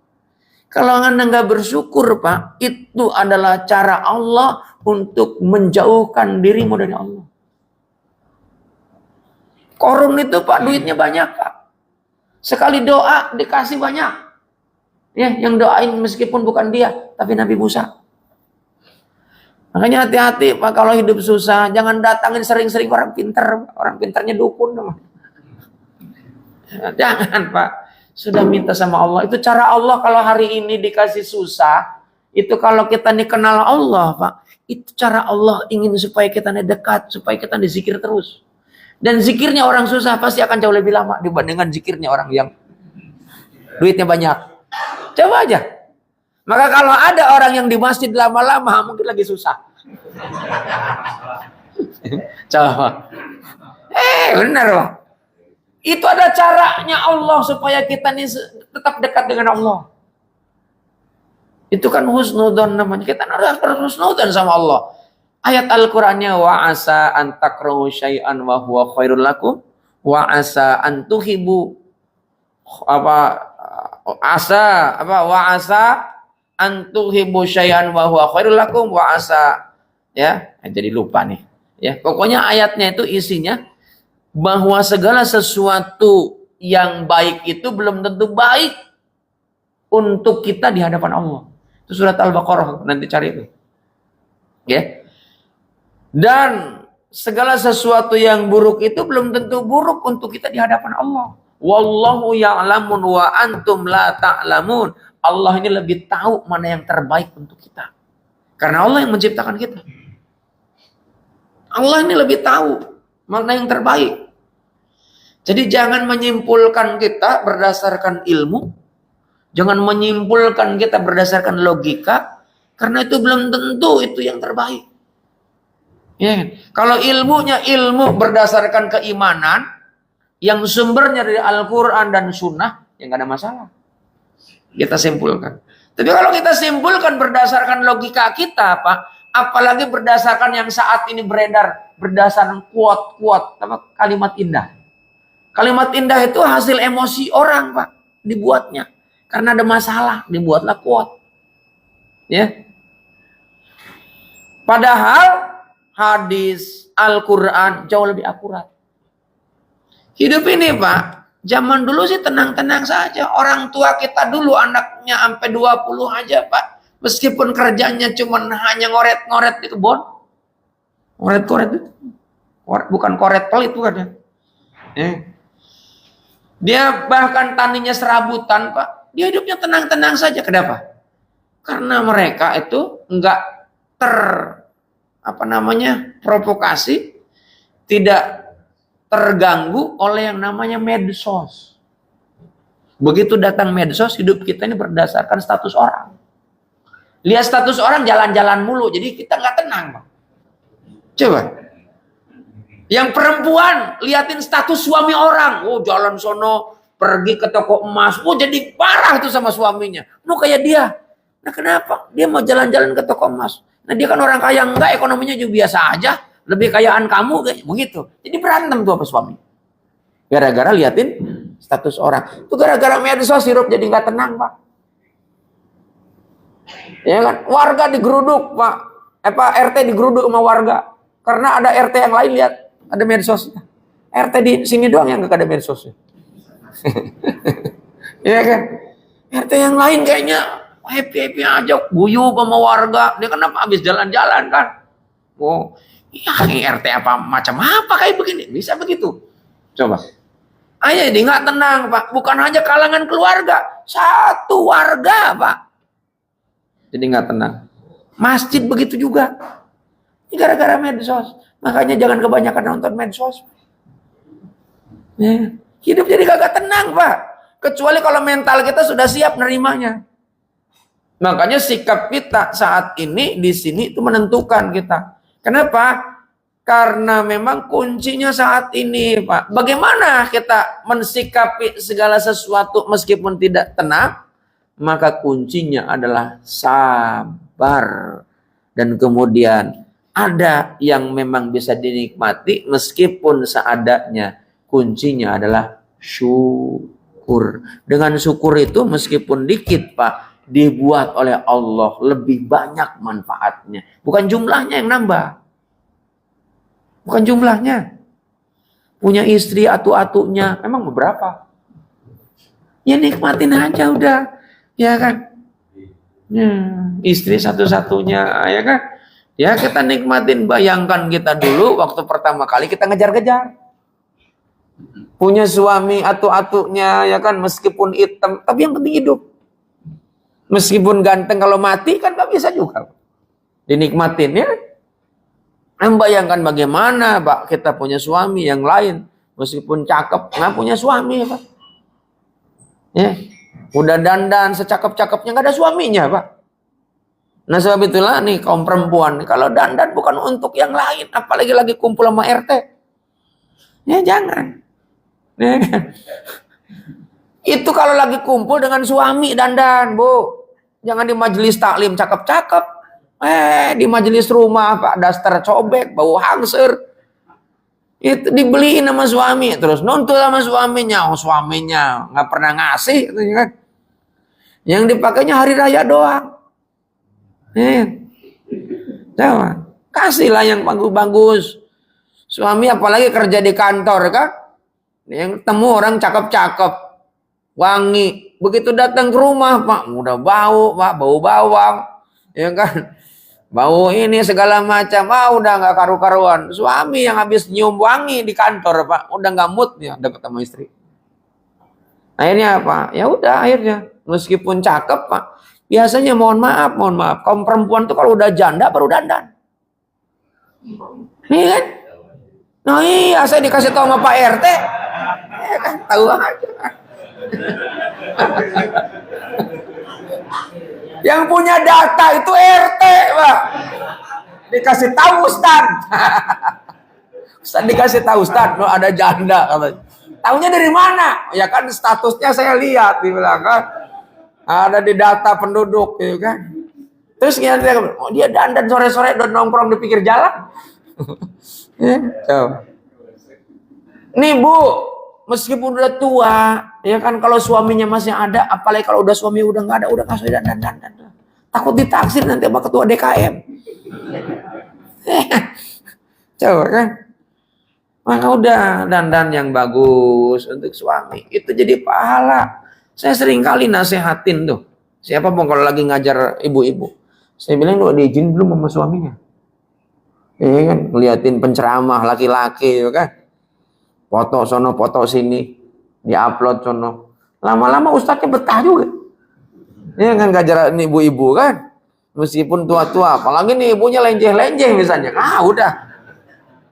Kalau Anda nggak bersyukur, Pak, itu adalah cara Allah untuk menjauhkan dirimu dari Allah. Korun itu, Pak, duitnya banyak, Pak. Sekali doa dikasih banyak. Ya, yang doain meskipun bukan dia, tapi Nabi Musa. Makanya hati-hati, Pak, kalau hidup susah, jangan datangin sering-sering orang pintar. Orang pintarnya dukun. Jangan, Pak. Sudah minta sama Allah. Itu cara Allah kalau hari ini dikasih susah. Itu kalau kita dikenal Allah, Pak. Itu cara Allah ingin supaya kita dekat, supaya kita dizikir terus. Dan zikirnya orang susah pasti akan jauh lebih lama dibandingkan zikirnya orang yang duitnya banyak. Coba aja. Maka kalau ada orang yang di masjid lama-lama, mungkin lagi susah. Coba. Benar, Pak. Itu ada caranya Allah supaya kita ini tetap dekat dengan Allah. Itu kan husnudzon namanya. Kita harus husnudzon sama Allah. Ayat Al-Qur'annya wa asa an takrahu syai'an wa huwa khairul lakum wa asa an tuhibu wa asa an tuhibu syai'an wa huwa khairul lakum wa asa, ya, jadi lupa nih. Ya, pokoknya ayatnya itu isinya bahwa segala sesuatu yang baik itu belum tentu baik untuk kita di hadapan Allah. Itu surat Al-Baqarah, nanti cari itu. Ya. Dan segala sesuatu yang buruk itu belum tentu buruk untuk kita di hadapan Allah. Wallahu ya'lamun wa antum la ta'lamun. Allah ini lebih tahu mana yang terbaik untuk kita. Karena Allah yang menciptakan kita. Allah ini lebih tahu mana yang terbaik. Jadi jangan menyimpulkan kita berdasarkan ilmu. Jangan menyimpulkan kita berdasarkan logika. Karena itu belum tentu itu yang terbaik. Ya. Kalau ilmunya ilmu berdasarkan keimanan, yang sumbernya dari Al-Quran dan Sunnah, ya nggak ada masalah. Kita simpulkan. Tapi kalau kita simpulkan berdasarkan logika kita, Pak, apalagi berdasarkan yang saat ini beredar, berdasarkan quote-quote, kalimat indah. Kalimat indah itu hasil emosi orang, Pak, dibuatnya. Karena ada masalah, dibuatlah quote. Ya. Padahal hadis, Al-Quran jauh lebih akurat. Hidup ini, Pak, zaman dulu sih tenang-tenang saja. Orang tua kita dulu anaknya sampai 20 aja, Pak. Meskipun kerjanya cuma hanya ngoret-ngoret di kebun. Ngoret-ngoret itu. Bukan koret pelit, bukan ya. Dia bahkan taninya serabutan, Pak. Dia hidupnya tenang-tenang saja. Kenapa? Karena mereka itu enggak provokasi, tidak terganggu oleh yang namanya medsos. Begitu datang medsos, hidup kita ini berdasarkan status orang. Lihat status orang jalan-jalan mulu, jadi kita nggak tenang, Pak. Coba. Yang perempuan liatin status suami orang, oh jalan sono, pergi ke toko emas, oh jadi parah tuh sama suaminya. Lu kayak dia. Nah kenapa? Dia mau jalan-jalan ke toko emas. Nah dia kan orang kaya, enggak, ekonominya juga biasa aja. Lebih kayaan kamu, kayak begitu. Jadi berantem tuh apa suami. Gara-gara liatin status orang. Itu gara-gara medsos hidup jadi nggak tenang, Pak. Ya kan? Warga digeruduk, Pak. RT digeruduk sama warga. Karena ada RT yang lain lihat ada medsosnya. RT di sini doang yang nggak ada medsosnya. Ya kan? RT yang lain kayaknya happy-happy aja, guyup sama warga. Dia kenapa habis jalan-jalan kan? Oh, ya RT apa macam apa kayak begini? Bisa begitu. Coba. Ayo jadi nggak tenang, Pak. Bukan hanya kalangan keluarga, satu warga, Pak. Jadi nggak tenang. Masjid begitu juga. Ini gara-gara medsos. Makanya jangan kebanyakan nonton medsos. Ya. Hidup jadi kagak tenang, Pak. Kecuali kalau mental kita sudah siap nerimanya. Makanya sikap kita saat ini di sini itu menentukan kita. Kenapa? Karena memang kuncinya saat ini, Pak. Bagaimana kita mensikapi segala sesuatu meskipun tidak tenang? Maka kuncinya adalah sabar. Dan kemudian ada yang memang bisa dinikmati meskipun seadanya. Kuncinya adalah syukur. Dengan syukur itu meskipun dikit, Pak, dibuat oleh Allah lebih banyak manfaatnya. Bukan jumlahnya yang nambah. Bukan jumlahnya. Punya istri atu-atunya. Emang beberapa? Ya nikmatin aja udah. Ya kan? Ya, istri satu-satunya. Ya kan? Ya kita nikmatin. Bayangkan kita dulu waktu pertama kali kita ngejar-ngejar. Punya suami atu-atunya. Ya kan? Meskipun hitam. Tapi yang penting hidup. Meskipun ganteng kalau mati kan gak bisa juga. Dinikmatin ya. Membayangkan bagaimana, Pak, kita punya suami yang lain. Meskipun cakep, nggak punya suami, Pak. Ya. Udah dandan secakep-cakepnya, nggak ada suaminya, Pak. Nah sebab itulah nih kaum perempuan, kalau dandan bukan untuk yang lain. Apalagi lagi kumpul sama RT. Ya jangan. Ya. Itu kalau lagi kumpul dengan suami dandan, Bu. Jangan di majelis taklim cakep-cakep. Di majelis rumah Pak daster cobek, bau hangser. Itu dibeliin sama suami, terus nonton sama suaminya. Oh, suaminya nggak pernah ngasih, gitu kan. Yang dipakainya hari raya doang. Coba, kasihlah yang bagus-bagus. Suami apalagi kerja di kantor kan, yang temu orang cakep-cakep, wangi. Begitu datang ke rumah, Pak, udah bau, Pak, bau bawang, ya kan? Bau ini segala macam, udah nggak karu-karuan. Suami yang habis nyium wangi di kantor, Pak, udah nggak mood ya deket sama istri. Akhirnya apa? Ya udah akhirnya meskipun cakep Pak, biasanya mohon maaf, kaum perempuan tuh kalau udah janda baru dandan. Nih kan? Nah iya, saya dikasih tahu sama Pak RT, ya kan tahu aja. Yang punya data itu RT, Pak. Dikasih tahu Ustaz. Ustaz dikasih tahu Ustaz, no, ada janda katanya. Taunya dari mana? Ya kan statusnya saya lihat dibilang kan. Ada di data penduduk gitu kan. Terus dia dandan sore-sore dan nongkrong di pinggir jalan. Nih Bu, meskipun udah tua, ya kan kalau suaminya masih ada, apalagi kalau udah suami udah nggak ada, udah nggak usah dandan. Takut ditaksir nanti sama ketua DKM. Coba kan. Maka udah dandan yang bagus untuk suami. Itu jadi pahala. Saya sering kali nasehatin tuh. Siapa pun kalau lagi ngajar ibu-ibu. Saya bilang doa diizin dulu sama suaminya. Iya kan, ngeliatin penceramah laki-laki ya kan. Foto sono, foto sini, diupload sono. Lama-lama ustadznya betah juga. Ya kan ngajar ibu-ibu kan. Meskipun tua-tua, apalagi nih ibunya lenjeh-lenjeh misalnya. Udah.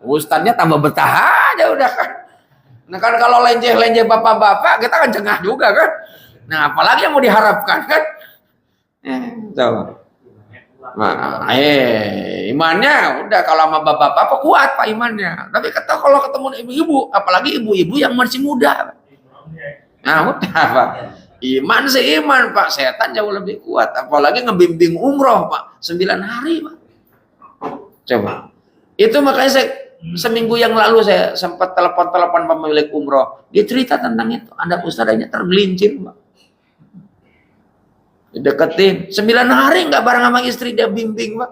Ustadznya tambah betah aja udah kan. Nah kan kalau lenjeh-lenjeh bapak-bapak kita kan cengah juga kan. Nah apalagi yang mau diharapkan kan. Coba. Nah, imannya udah kalau sama bapak-bapak kuat Pak imannya. Tapi kalau ketemu ibu-ibu, apalagi ibu-ibu yang masih muda. Nah udah Pak. Iman sih iman Pak, setan jauh lebih kuat. Apalagi ngebimbing umroh Pak, 9 hari Pak. Coba. Itu makanya saya seminggu yang lalu saya sempat telepon pemilik umroh. Dia cerita tentang itu. Ada ustadznya tergelincir Pak. Deketin 9 hari nggak bareng sama istri dia bimbing Pak.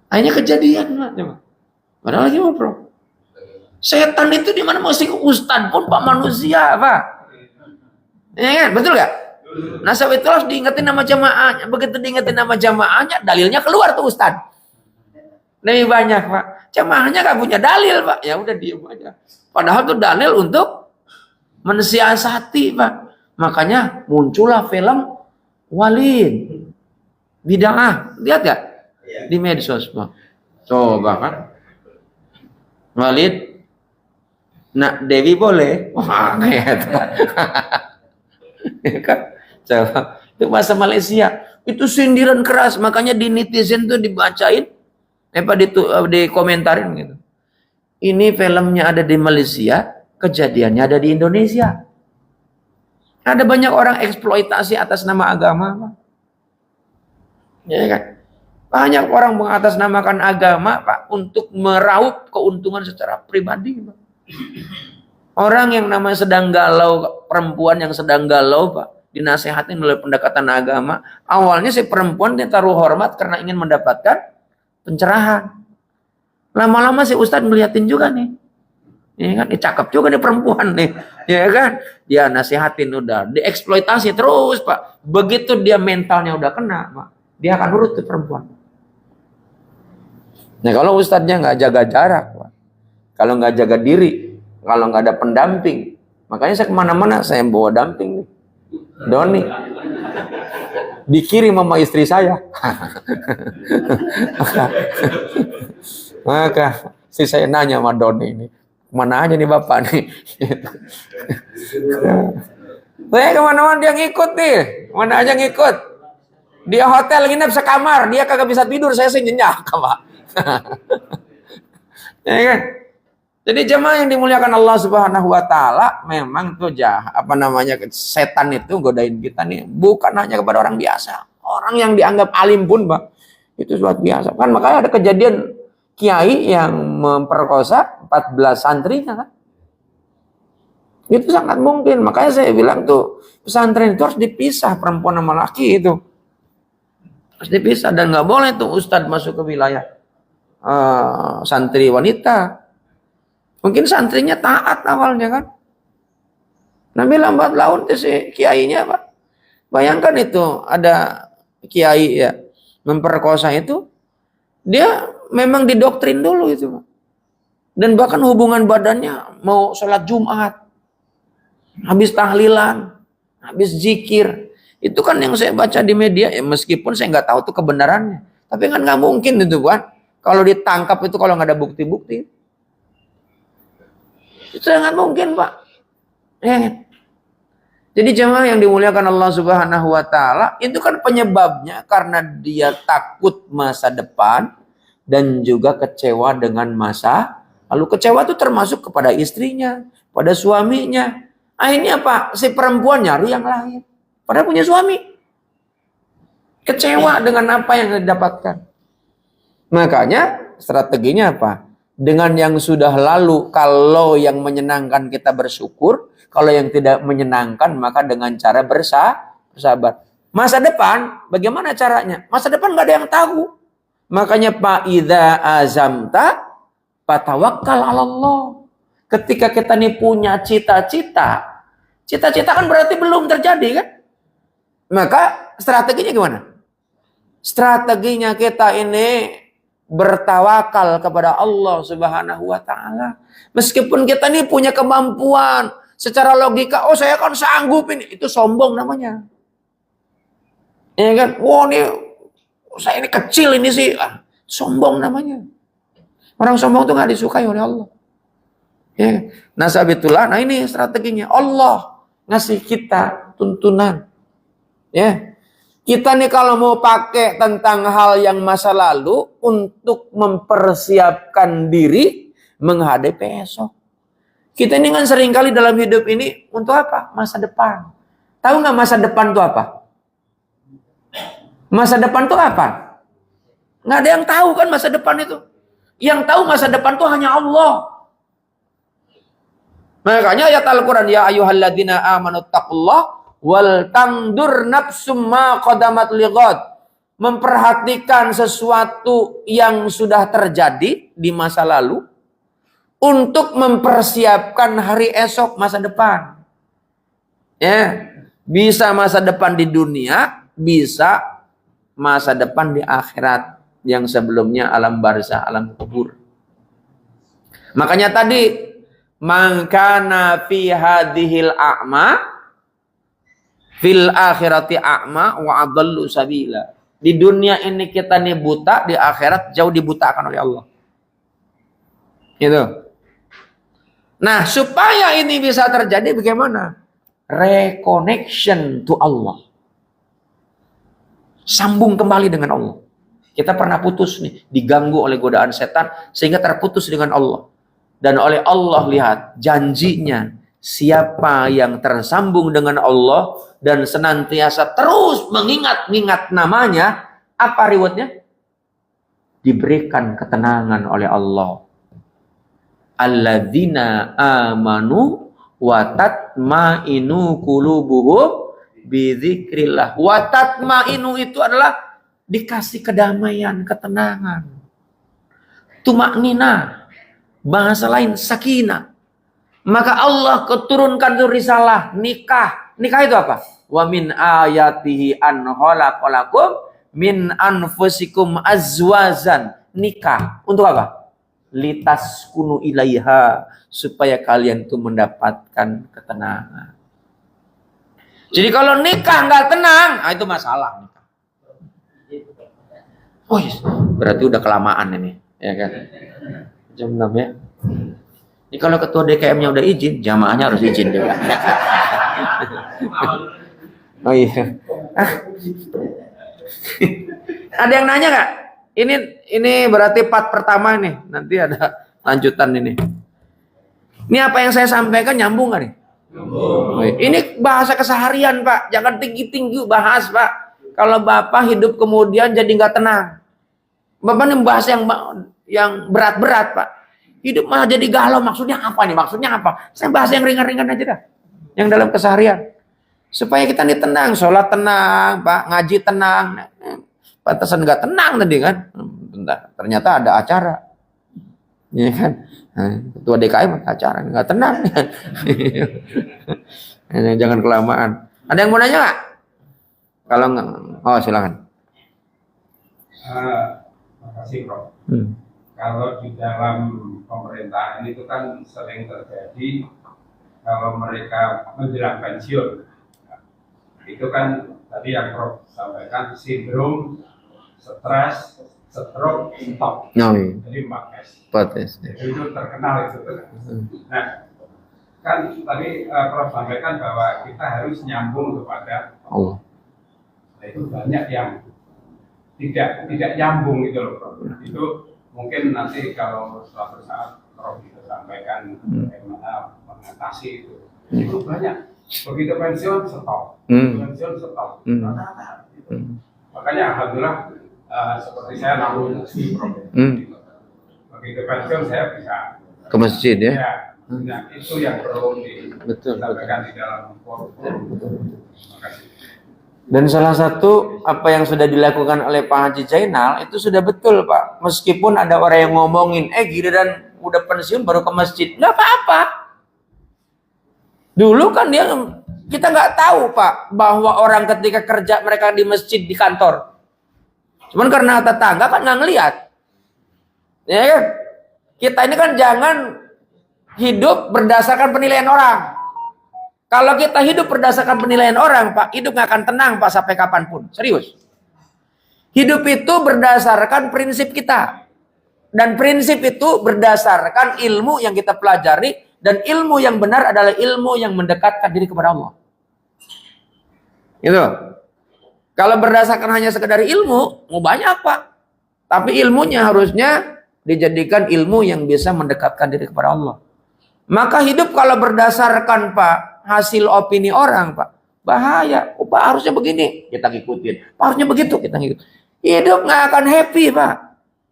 Akhirnya kejadian Pak. Padahal lagi ngobrol. Setan itu di mana mesti ustadz pun Pak manusia Pak. Ya kan? Betul nggak? Nah sebab itu harus diingetin nama jamaahnya. Begitu diingetin nama jamaahnya, dalilnya keluar tuh ustadz. Lebih banyak Pak. Jamaahnya nggak punya dalil Pak. Ya udah diem aja. Padahal tuh dalil untuk mensiasati Pak. Makanya muncullah film Walid bid'ah, lihat gak di medsos Pak? Coba kan Walid nak Dewi boleh? Wah kayak kan? Coba itu bahasa Malaysia itu sindiran keras, makanya di netizen tuh dibacain dikomentarin gitu. Ini filmnya ada di Malaysia, kejadiannya ada di Indonesia. Ada banyak orang eksploitasi atas nama agama, Pak. Ya kan? Banyak orang mengatasnamakan agama, Pak, untuk meraup keuntungan secara pribadi, Pak. Orang yang namanya sedang galau, perempuan yang sedang galau, Pak, dinasehatin melalui pendekatan agama. Awalnya si perempuan dia taruh hormat karena ingin mendapatkan pencerahan. Lama-lama si ustadz ngeliatin juga nih. Ya kan, cakep juga nih perempuan nih, ya kan? Dia nasihatin udah, dieksploitasi terus Pak. Begitu dia mentalnya udah kena, Pak, dia akan nurut ke perempuan. Nah kalau ustadznya nggak jaga jarak, Pak, kalau nggak jaga diri, kalau nggak ada pendamping, makanya saya kemana-mana saya bawa damping nih, Doni, dikirim sama istri saya. Maka istri saya nanya sama Doni ini. Mana aja nih bapak nih? Saya kemana-mana dia ngikut nih, mana aja ngikut. Dia hotel nginep sekamar, dia kagak bisa tidur, saya sih nyenyak, Pak. Ya kan? Jadi jemaah yang dimuliakan Allah Subhanahu Wa Taala, memang tuh setan itu godain kita nih, bukan hanya kepada orang biasa, orang yang dianggap alim pun, Pak, itu suatu biasa. Kan makanya ada kejadian kiai yang memperkosa 14 santrinya kan. Itu sangat mungkin. Makanya saya bilang tuh pesantren itu harus dipisah perempuan sama laki itu. Harus dipisah dan nggak boleh tuh ustadz masuk ke wilayah santri wanita. Mungkin santrinya taat awalnya kan. Tapi lambat laun tuh si kiainya Pak. Bayangkan itu ada kiai ya memperkosa itu, dia memang didoktrin dulu itu Pak. Dan bahkan hubungan badannya mau sholat Jumat. habis tahlilan, habis zikir. Itu kan yang saya baca di media, ya meskipun saya nggak tahu tuh kebenarannya. Tapi kan nggak mungkin itu kan. Kalau ditangkap itu kalau nggak ada bukti-bukti. Itu sangat mungkin Pak. Ya kan? Jadi jemaah yang dimuliakan Allah Subhanahu wa taala, itu kan penyebabnya karena dia takut masa depan dan juga kecewa dengan masa lalu. Kecewa itu termasuk kepada istrinya, pada suaminya. Akhirnya apa? Si perempuan nyari yang lain. Padahal punya suami. Kecewa dengan apa yang didapatkan. Makanya strateginya apa? Dengan yang sudah lalu, kalau yang menyenangkan kita bersyukur, kalau yang tidak menyenangkan maka dengan cara bersabar. Masa depan, bagaimana caranya? Masa depan nggak ada yang tahu. Makanya Pak, idza azamta fatawakkal 'ala Allah. Ketika kita nih punya cita-cita, cita-cita kan berarti belum terjadi kan? Maka strateginya gimana? Strateginya kita ini bertawakal kepada Allah Subhanahu wa taala. Meskipun kita nih punya kemampuan, secara logika, oh saya kan sanggup ini, itu sombong namanya. Ya kan? Wah nih saya ini kecil ini sih, sombong namanya. Orang sombong itu nggak disukai oleh Allah. Ya. Nah sabitullah, nah ini strateginya. Allah ngasih kita tuntunan. Ya. Kita nih kalau mau pakai tentang hal yang masa lalu untuk mempersiapkan diri menghadapi esok. Kita ini kan seringkali dalam hidup ini untuk apa? Masa depan. Tahu nggak masa depan itu apa? Masa depan itu apa? Nggak ada yang tahu kan masa depan itu. Yang tahu masa depan itu hanya Allah. Makanya ayat Al-Quran, ya ayyuhalladzina amanu taqullah wal tangdur nafsum ma qadamat lighad. Memperhatikan sesuatu yang sudah terjadi di masa lalu untuk mempersiapkan hari esok, masa depan. Ya, bisa masa depan di dunia, bisa masa depan di akhirat yang sebelumnya alam barzah, alam kubur. Makanya tadi man kana fi hadhil a'ma fil akhirati a'ma wa adallu sabila. Di dunia ini kita nih buta, di akhirat jauh dibutakan oleh Allah. Gitu. Nah, supaya ini bisa terjadi bagaimana? Reconnection to Allah. Sambung kembali dengan Allah. Kita pernah putus nih, diganggu oleh godaan setan sehingga terputus dengan Allah. Dan oleh Allah lihat janjinya, siapa yang tersambung dengan Allah dan senantiasa terus mengingat-ingat namanya, apa rewardnya? Diberikan ketenangan oleh Allah. Alladzina amanu wa tatma'inu qulubuhum bidzikrillah. Wa tatma'inu itu adalah dikasih kedamaian, ketenangan. Tumaknina, bahasa lain sakinah. Maka Allah keturunkan itu risalah nikah. Nikah itu apa? Wa min ayatihi an khalaqalakum min anfusikum azwazan. Nikah untuk apa? Litas kunu ilaiha, supaya kalian itu mendapatkan ketenangan. Jadi kalau nikah nggak tenang, itu masalah. Oh, berarti udah kelamaan ini, ya kan? Jam 6 ya. Ini kalau ketua DKM-nya udah izin, jamaahnya harus izin juga. Oh iya. Ada yang nanya nggak? Ini berarti part pertama nih. Nanti ada lanjutan ini. Ini apa yang saya sampaikan nyambung nggak nih? Nyambung. Ini bahasa keseharian Pak. Jangan tinggi-tinggi bahas Pak. Kalau Bapak hidup kemudian jadi nggak tenang. Bapak nih bahas yang berat-berat Pak. Hidup malah jadi galau. Maksudnya apa nih? Maksudnya apa? Saya bahas yang ringan-ringan aja dah. Yang dalam keseharian. Supaya kita nih tenang. Sholat tenang Pak. Ngaji tenang. Pantesan nggak tenang tadi kan. Bentar, ternyata ada acara. Ya kan? Ketua DKM acara. Nggak tenang. Jangan kelamaan. Ada yang mau nanya nggak? Kalau nggak, oh silakan. Makasih Prof. Kalau di dalam pemerintahan itu kan sering terjadi kalau mereka menjelang pensiun, itu kan tadi yang Prof sampaikan sindrom stres, stroke, stop. Oh, iya. Jadi 4S. 4S. Itu terkenal itu. Nah, kan tadi Prof sampaikan bahwa kita harus nyambung kepada Allah. Nah, itu banyak yang tidak nyambung gitu loh, Prof. Itu mungkin nanti kalau suatu saat Prof itu sampaikan bagaimana mengatasi itu. Itu banyak. Begitu pensiun stop. Pensiun stop. Rata-rata gitu. Makanya alhamdulillah seperti saya namun di Prof. Begitu pensiun saya bisa Ke masjid ya. Ya, itu yang perlu disampaikan di dalam forum. Terima kasih. Dan salah satu apa yang sudah dilakukan oleh Pak Haji Zainal itu sudah betul Pak. Meskipun ada orang yang ngomongin, giliran udah pensiun baru ke masjid, nggak apa-apa. Dulu kan kita nggak tahu Pak bahwa orang ketika kerja mereka di masjid di kantor. Cuman karena tetangga kan nggak ngelihat, ya kan? Kita ini kan jangan hidup berdasarkan penilaian orang. Kalau kita hidup berdasarkan penilaian orang, Pak, hidup nggak akan tenang, Pak, sampai kapanpun. Serius. Hidup itu berdasarkan prinsip kita. Dan prinsip itu berdasarkan ilmu yang kita pelajari. Dan ilmu yang benar adalah ilmu yang mendekatkan diri kepada Allah. Gitu. Kalau berdasarkan hanya sekedar ilmu, mau banyak, Pak. Tapi ilmunya harusnya dijadikan ilmu yang bisa mendekatkan diri kepada Allah. Maka hidup kalau berdasarkan, Pak, hasil opini orang, Pak, bahaya. Pak harusnya begini, kita ngikutin. Pak harusnya begitu, kita ngikutin. Hidup nggak akan happy, Pak,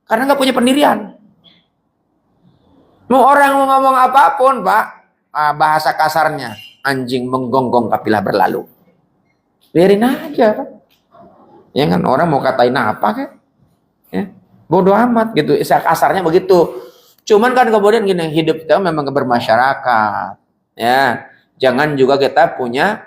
karena nggak punya pendirian. Mau orang mau ngomong apapun, Pak, bahasa kasarnya, anjing menggonggong kapilah berlalu. Biarin aja, Pak. Ya kan, orang mau katain apa kan? Ya, bodoh amat gitu. Kasarnya begitu. Cuman kan kemudian gini, hidup kita memang bermasyarakat. Ya. Jangan juga kita punya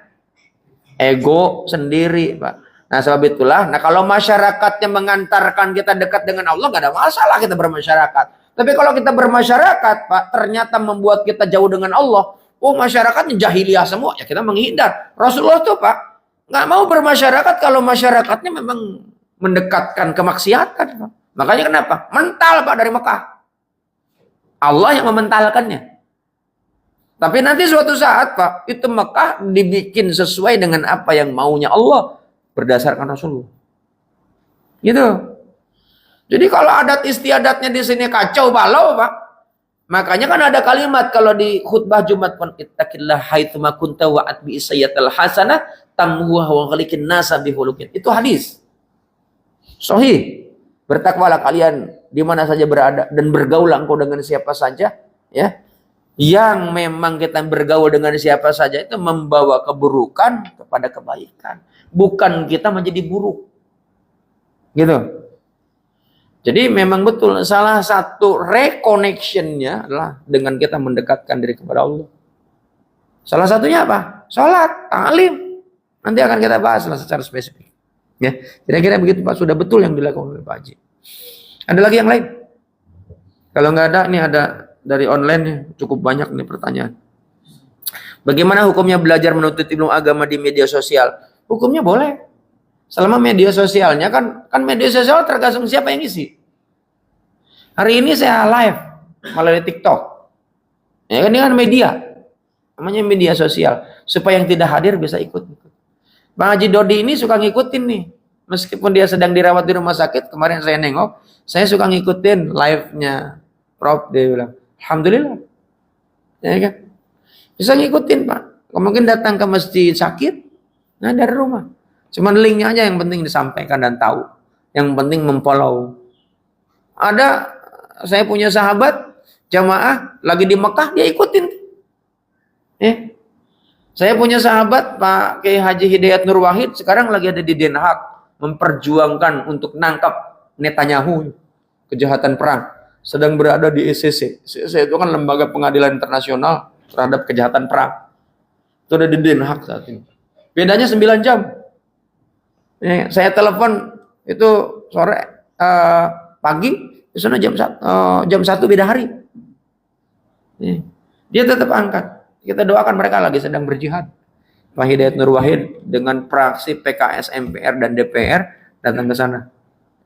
ego sendiri, Pak. Nah, sebab itulah, kalau masyarakatnya mengantarkan kita dekat dengan Allah, nggak ada masalah kita bermasyarakat. Tapi kalau kita bermasyarakat, Pak, ternyata membuat kita jauh dengan Allah, masyarakatnya jahiliyah semua, ya kita menghindar. Rasulullah tuh, Pak, nggak mau bermasyarakat kalau masyarakatnya memang mendekatkan kemaksiatan, Pak. Makanya kenapa? Mental, Pak, dari Mekah. Allah yang mementalkannya. Tapi nanti suatu saat, Pak, itu Mekah dibikin sesuai dengan apa yang maunya Allah berdasarkan Rasulullah. Gitu. Jadi kalau adat istiadatnya di sini kacau balau, Pak. Makanya kan ada kalimat kalau di khutbah Jumat, ittaqillah haitsu ma kunta wa'at bi sayyatil hasanah tamhuha wa khaliqin nasa bihulukin. Itu hadis. Sahih. Bertakwalah kalian di mana saja berada dan bergaul engkau dengan siapa saja, ya. Yang memang kita bergaul dengan siapa saja itu membawa keburukan kepada kebaikan. Bukan kita menjadi buruk. Gitu. Jadi memang betul salah satu reconnection-nya adalah dengan kita mendekatkan diri kepada Allah. Salah satunya apa? Salat, ta'lim. Nanti akan kita bahas secara spesifik. Ya, kira-kira begitu Pak, sudah betul yang dilakukan oleh Pak Haji. Ada lagi yang lain? Kalau nggak ada, ini ada dari online nih, cukup banyak nih pertanyaan. Bagaimana hukumnya belajar menuntut ilmu agama di media sosial? Hukumnya boleh. Selama media sosialnya kan media sosial tergantung siapa yang isi. Hari ini saya live melalui TikTok. Ya kan, ini kan media. Namanya media sosial. Supaya yang tidak hadir bisa ikut. Bang Haji Dodi ini suka ngikutin nih. Meskipun dia sedang dirawat di rumah sakit, kemarin saya nengok, saya suka ngikutin live-nya Prof. Dia bilang, alhamdulillah. Ya kan? Bisa ngikutin, Pak. Mungkin datang ke masjid sakit, nah dari rumah. Cuman linknya aja yang penting disampaikan dan tahu. Yang penting memfollow. Ada, saya punya sahabat, jamaah, lagi di Mekah, dia ikutin. Saya punya sahabat, Pak Kiai Haji Hidayat Nur Wahid, sekarang lagi ada di Den Haag, memperjuangkan untuk nangkap Netanyahu, kejahatan perang. Sedang berada di ICC. ICC itu kan lembaga pengadilan internasional terhadap kejahatan perang. Itu ada di Den Haag saat ini. Bedanya 9 jam. Saya telepon itu sore, pagi, di sana jam 1 beda hari. Dia tetap angkat. Kita doakan mereka lagi sedang berjihad. Pak Hidayat Nur Wahid dengan fraksi PKS, MPR dan DPR datang ke sana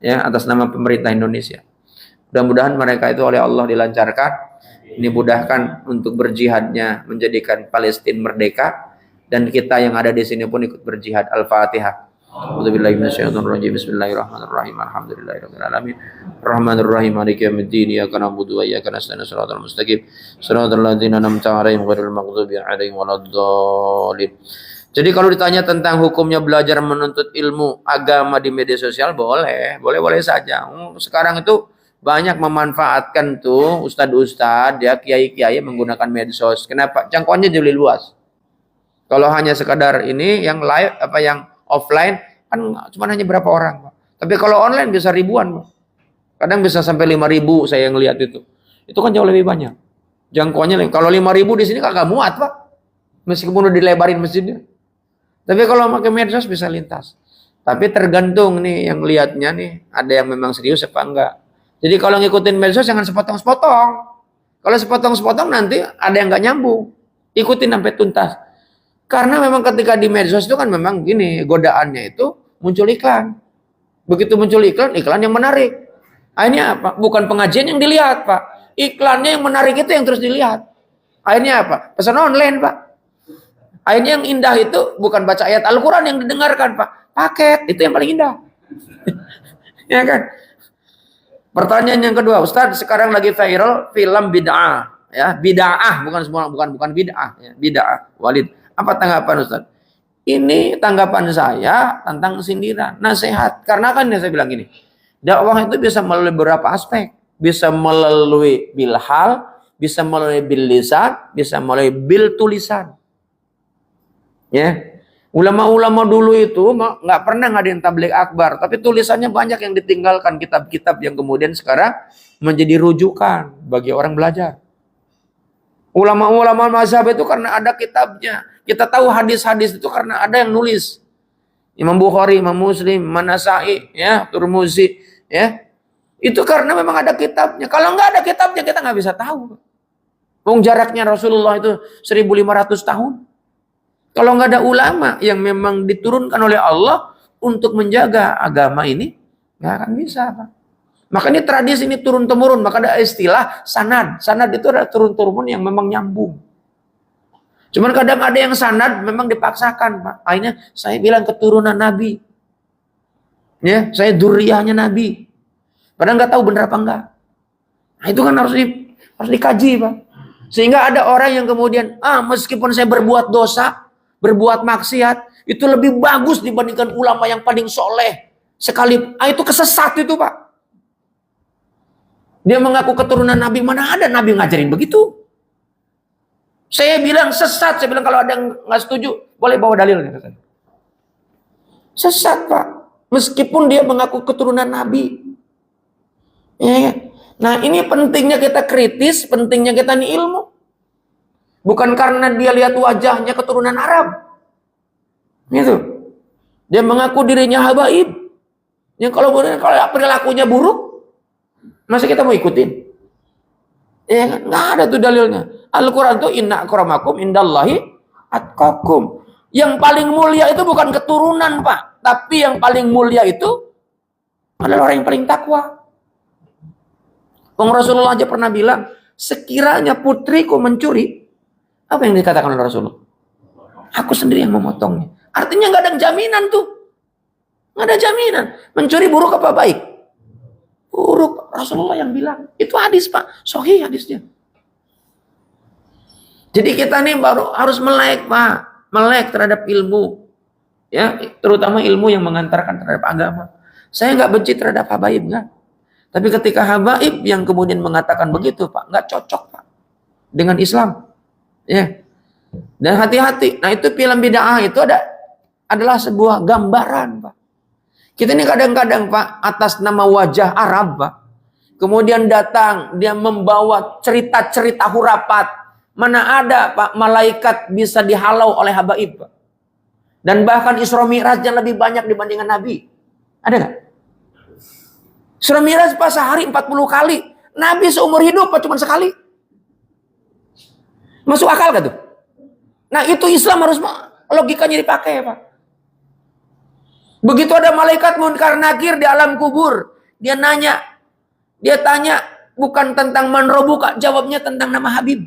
ya atas nama pemerintah Indonesia. Mudah-mudahan mereka itu oleh Allah dilancarkan, dimudahkan untuk berjihadnya menjadikan Palestina merdeka, dan kita yang ada di sini pun ikut berjihad. Al-Fatihah. A'udzubillahi minasyaitonirrajim. Bismillahirrahmanirrahim. Alhamdulillahirabbil alamin. Arrahmanirrahim. Maliki yaumiddin. Iyyaka na'budu wa iyyaka nasta'in. Shiratal mustaqim. Shiratal ladzina an'amta 'alaihim ghairil maghdubi 'alaihim waladdallin. Jadi kalau ditanya tentang hukumnya belajar menuntut ilmu agama di media sosial, boleh saja. Sekarang itu banyak memanfaatkan tuh ustadz-ustadz ya, kiai-kiai menggunakan medsos. Kenapa? Jangkauannya jadi luas. Kalau hanya sekadar ini yang live yang offline kan cuma hanya berapa orang, Pak. Tapi kalau online bisa ribuan, Pak. Kadang bisa sampai 5.000 saya ngelihat itu. Itu kan jauh lebih banyak. Jangkauannya kalau 5.000 di sini kagak muat, Pak. Meskipun udah dilebarin masjidnya. Tapi kalau pakai medsos bisa lintas. Tapi tergantung nih yang lihatnya nih, ada yang memang serius apa enggak. Jadi kalau ngikutin medsos jangan sepotong-sepotong. Kalau sepotong-sepotong nanti ada yang nggak nyambung. Ikutin sampai tuntas. Karena memang ketika di medsos itu kan memang gini, godaannya itu muncul iklan. Begitu muncul iklan, iklan yang menarik. Akhirnya apa? Bukan pengajian yang dilihat, Pak. Iklannya yang menarik itu yang terus dilihat. Akhirnya apa? Pesan online, Pak. Akhirnya yang indah itu bukan baca ayat Al-Quran yang didengarkan, Pak. Paket, itu yang paling indah. Ya kan? Pertanyaan yang kedua, Ustaz, sekarang lagi viral film bid'ah. Ya, bid'ah, bukan bid'ah. Ya, bid'ah, Walid. Apa tanggapan Ustaz? Ini tanggapan saya tentang sindiran, nasihat. Karena kan saya bilang gini, dakwah itu bisa melalui beberapa aspek. Bisa melalui bil hal, bisa melalui bil lisan, bisa melalui bil tulisan. Ya, ulama-ulama dulu itu nggak pernah ngadain tabligh akbar, tapi tulisannya banyak yang ditinggalkan, kitab-kitab yang kemudian sekarang menjadi rujukan bagi orang belajar. Ulama-ulama mazhab itu karena ada kitabnya. Kita tahu hadis-hadis itu karena ada yang nulis. Imam Bukhari, Imam Muslim, Manasai, ya, Turmuzi, ya. Itu karena memang ada kitabnya. Kalau nggak ada kitabnya kita nggak bisa tahu. Wong jaraknya Rasulullah itu 1.500 tahun. Kalau nggak ada ulama yang memang diturunkan oleh Allah untuk menjaga agama ini, nggak akan bisa, Pak. Makanya tradisi ini turun-temurun. Maka ada istilah sanad. Sanad itu adalah turun-temurun yang memang nyambung. Cuman kadang ada yang sanad memang dipaksakan, Pak. Akhirnya saya bilang keturunan Nabi. Ya, saya duriyahnya Nabi. Padahal nggak tahu benar apa enggak. Nah, itu kan harus dikaji, Pak. Sehingga ada orang yang kemudian, meskipun saya berbuat dosa, berbuat maksiat, itu lebih bagus dibandingkan ulama yang paling soleh. Sekali, itu kesesat itu, Pak. Dia mengaku keturunan Nabi, mana ada Nabi ngajarin begitu. Saya bilang sesat, saya bilang kalau ada yang nggak setuju, boleh bawa dalilnya. Sesat, Pak. Meskipun dia mengaku keturunan Nabi. Ya. Nah, ini pentingnya kita kritis, pentingnya kita nih ilmu. Bukan karena dia lihat wajahnya keturunan Arab. Gitu. Dia mengaku dirinya habaib. Yang kalau perilakunya buruk, masa kita mau ikutin? Ya, nggak ada tuh dalilnya. Al-Quran tuh inna akramakum indallahi atqakum. Yang paling mulia itu bukan keturunan, Pak. Tapi yang paling mulia itu adalah orang yang paling takwa. Rasulullah aja pernah bilang, sekiranya putriku mencuri, apa yang dikatakan oleh Rasulullah? Aku sendiri yang memotongnya. Artinya nggak ada jaminan tuh. Nggak ada jaminan. Mencuri buruk apa baik? Buruk. Rasulullah yang bilang. Itu hadis, Pak. Sahih hadisnya. Jadi kita nih baru harus melek, Pak. Melek terhadap ilmu. Ya, terutama ilmu yang mengantarkan terhadap agama. Saya nggak benci terhadap habaib, nggak. Tapi ketika habaib yang kemudian mengatakan begitu, Pak, nggak cocok, Pak, dengan Islam. Ya. Dan hati-hati. Nah, itu film bid'ah itu adalah sebuah gambaran, Pak. Kita ini kadang-kadang, Pak, atas nama wajah Arab, Pak, kemudian datang, dia membawa cerita-cerita hurapat. Mana ada, Pak, malaikat bisa dihalau oleh habaib, Pak. Dan bahkan Isra Mi'rajnya lebih banyak dibandingkan Nabi. Ada nggak? Isra Mi'raj pas sehari 40 kali. Nabi seumur hidup, Pak, cuma sekali. Masuk akal gak tuh? Nah itu Islam harus logikanya dipakai Pak. Begitu ada malaikat munkar nakir di alam kubur, dia tanya bukan tentang man robuka, jawabnya tentang nama Habib.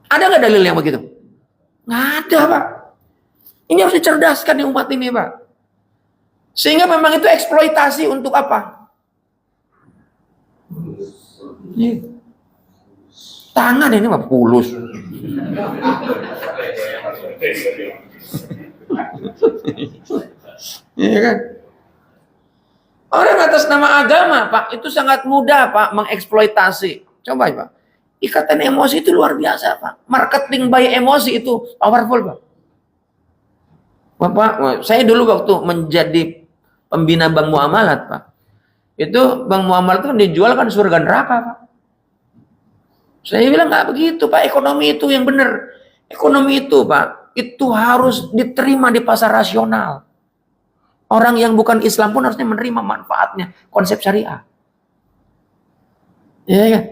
Ada nggak dalil yang begitu? Nggak ada Pak. Ini harus dicerdaskan di umat ini Pak. Sehingga memang itu eksploitasi untuk apa? Tangan ini Pak pulus. Iya kan? Orang atas nama agama Pak itu sangat mudah Pak mengeksploitasi. Coba Pak. Ikatan emosi itu luar biasa Pak. Marketing by emosi itu powerful Pak. Bapak, saya dulu waktu menjadi pembina Bank Muamalat Pak. Itu Bank Muamalat itu dijual kan surga neraka Pak. Saya bilang nggak begitu Pak. Ekonomi itu yang benar. Ekonomi itu Pak, itu harus diterima di pasar rasional. Orang yang bukan Islam pun harusnya menerima manfaatnya konsep syariah. Ya kan?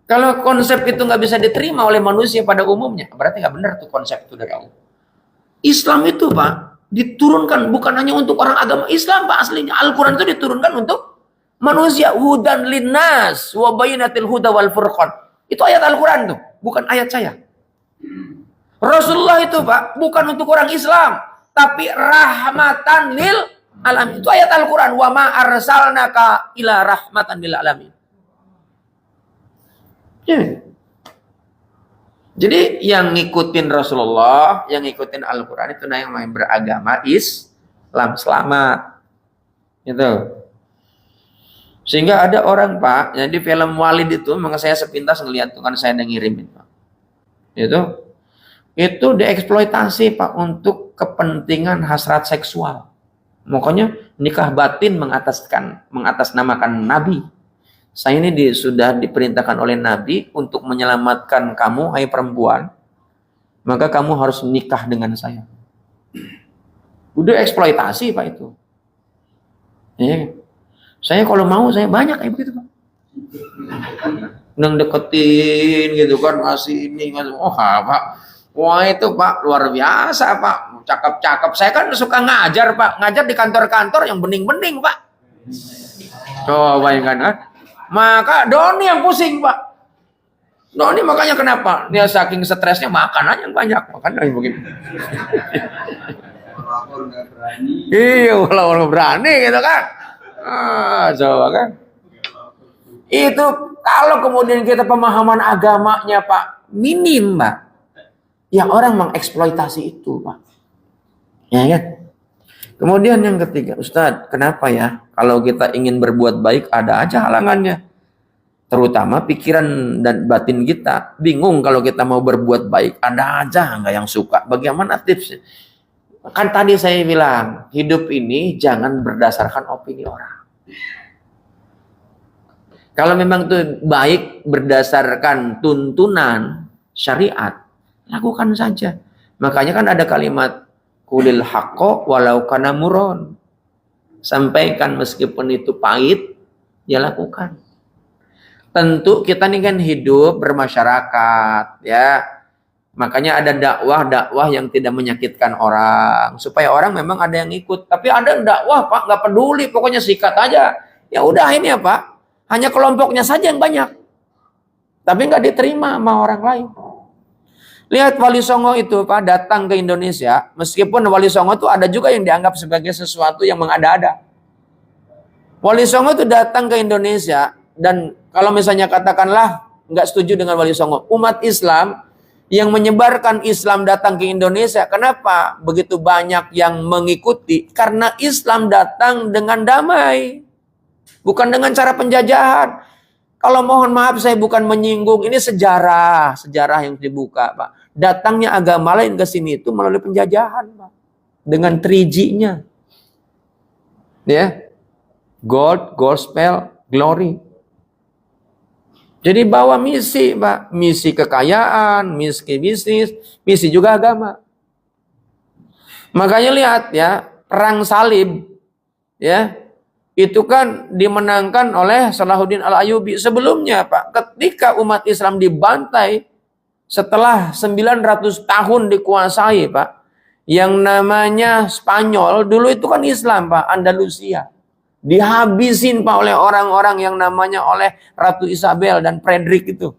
Kalau konsep itu nggak bisa diterima oleh manusia pada umumnya, berarti nggak benar tuh konsep itu dari Allah. Islam itu Pak diturunkan bukan hanya untuk orang agama Islam Pak aslinya. Al-Quran itu diturunkan untuk manusia. Hudan linnas wa bayyinatil huda wal furqan. Itu ayat Al-Quran tuh, bukan ayat saya. Rasulullah itu Pak bukan untuk orang Islam, tapi rahmatan lil alamin. Itu ayat Al-Quran. Wa ma arsalnaka ila rahmatan lil alamin. Ya. Jadi yang ngikutin Rasulullah, yang ngikutin Al-Quran itu yang beragama Islam selamat. Gitu. Sehingga ada orang Pak, yang di film Walid itu, memang saya sepintas ngeliat tuh kan saya ada ngirimin Pak. Itu dieksploitasi Pak untuk kepentingan hasrat seksual. Makanya nikah batin mengatasnamakan Nabi. Saya ini sudah diperintahkan oleh Nabi untuk menyelamatkan kamu, hai perempuan. Maka kamu harus nikah dengan saya. Udah eksploitasi Pak itu. Ya. Saya kalau mau, saya banyak kayak begitu Pak. Neng deketin gitu kan, ngasih ini, ngasih. Oh Pak. Wah itu Pak, luar biasa Pak. Cakep-cakep. Saya kan suka ngajar Pak. Ngajar di kantor-kantor yang bening-bening Pak. Coba bayangkan kan. Maka Doni yang pusing Pak. Doni makanya kenapa? Dia saking stresnya makan aja yang banyak. Makan aja begitu. Walaupun nggak berani. Iya, walaupun berani gitu kan. Coba kan. Itu kalau kemudian kita pemahaman agamanya Pak minim Pak. Ya orang mengeksploitasi itu Pak. Ya kan? Kemudian yang ketiga, Ustadz, kenapa ya kalau kita ingin berbuat baik ada aja halangannya? Terutama pikiran dan batin kita. Bingung kalau kita mau berbuat baik, ada aja nggak yang suka. Bagaimana tipsnya? Kan tadi saya bilang, hidup ini jangan berdasarkan opini orang. Kalau memang itu baik berdasarkan tuntunan syariat, lakukan saja. Makanya kan ada kalimat kulil haqqo walau kana muron. Sampaikan meskipun itu pahit, ya lakukan. Tentu kita ini kan hidup bermasyarakat, ya. Makanya ada dakwah yang tidak menyakitkan orang, supaya orang memang ada yang ikut. Tapi ada dakwah Pak nggak peduli, pokoknya sikat aja. Ya udah ini ya Pak, hanya kelompoknya saja yang banyak, tapi nggak diterima sama orang lain. Lihat Wali Songo itu Pak datang ke Indonesia, meskipun Wali Songo itu ada juga yang dianggap sebagai sesuatu yang mengada-ada. Wali Songo itu datang ke Indonesia, dan kalau misalnya katakanlah nggak setuju dengan Wali Songo, umat Islam yang menyebarkan Islam datang ke Indonesia, kenapa begitu banyak yang mengikuti? Karena Islam datang dengan damai, bukan dengan cara penjajahan. Kalau mohon maaf saya bukan menyinggung, ini sejarah yang dibuka Pak. Datangnya agama lain ke sini itu melalui penjajahan Pak. Dengan 3G-nya. Ya. God, gospel, glory. Jadi bawa misi Pak. Misi kekayaan, misi bisnis, misi juga agama. Makanya lihat ya, perang salib ya. Itu kan dimenangkan oleh Salahuddin Al-Ayyubi. Sebelumnya Pak, ketika umat Islam dibantai setelah 900 tahun dikuasai, Pak, yang namanya Spanyol, dulu itu kan Islam, Pak, Andalusia. Dihabisin, Pak, oleh orang-orang yang namanya oleh Ratu Isabel dan Frederick itu.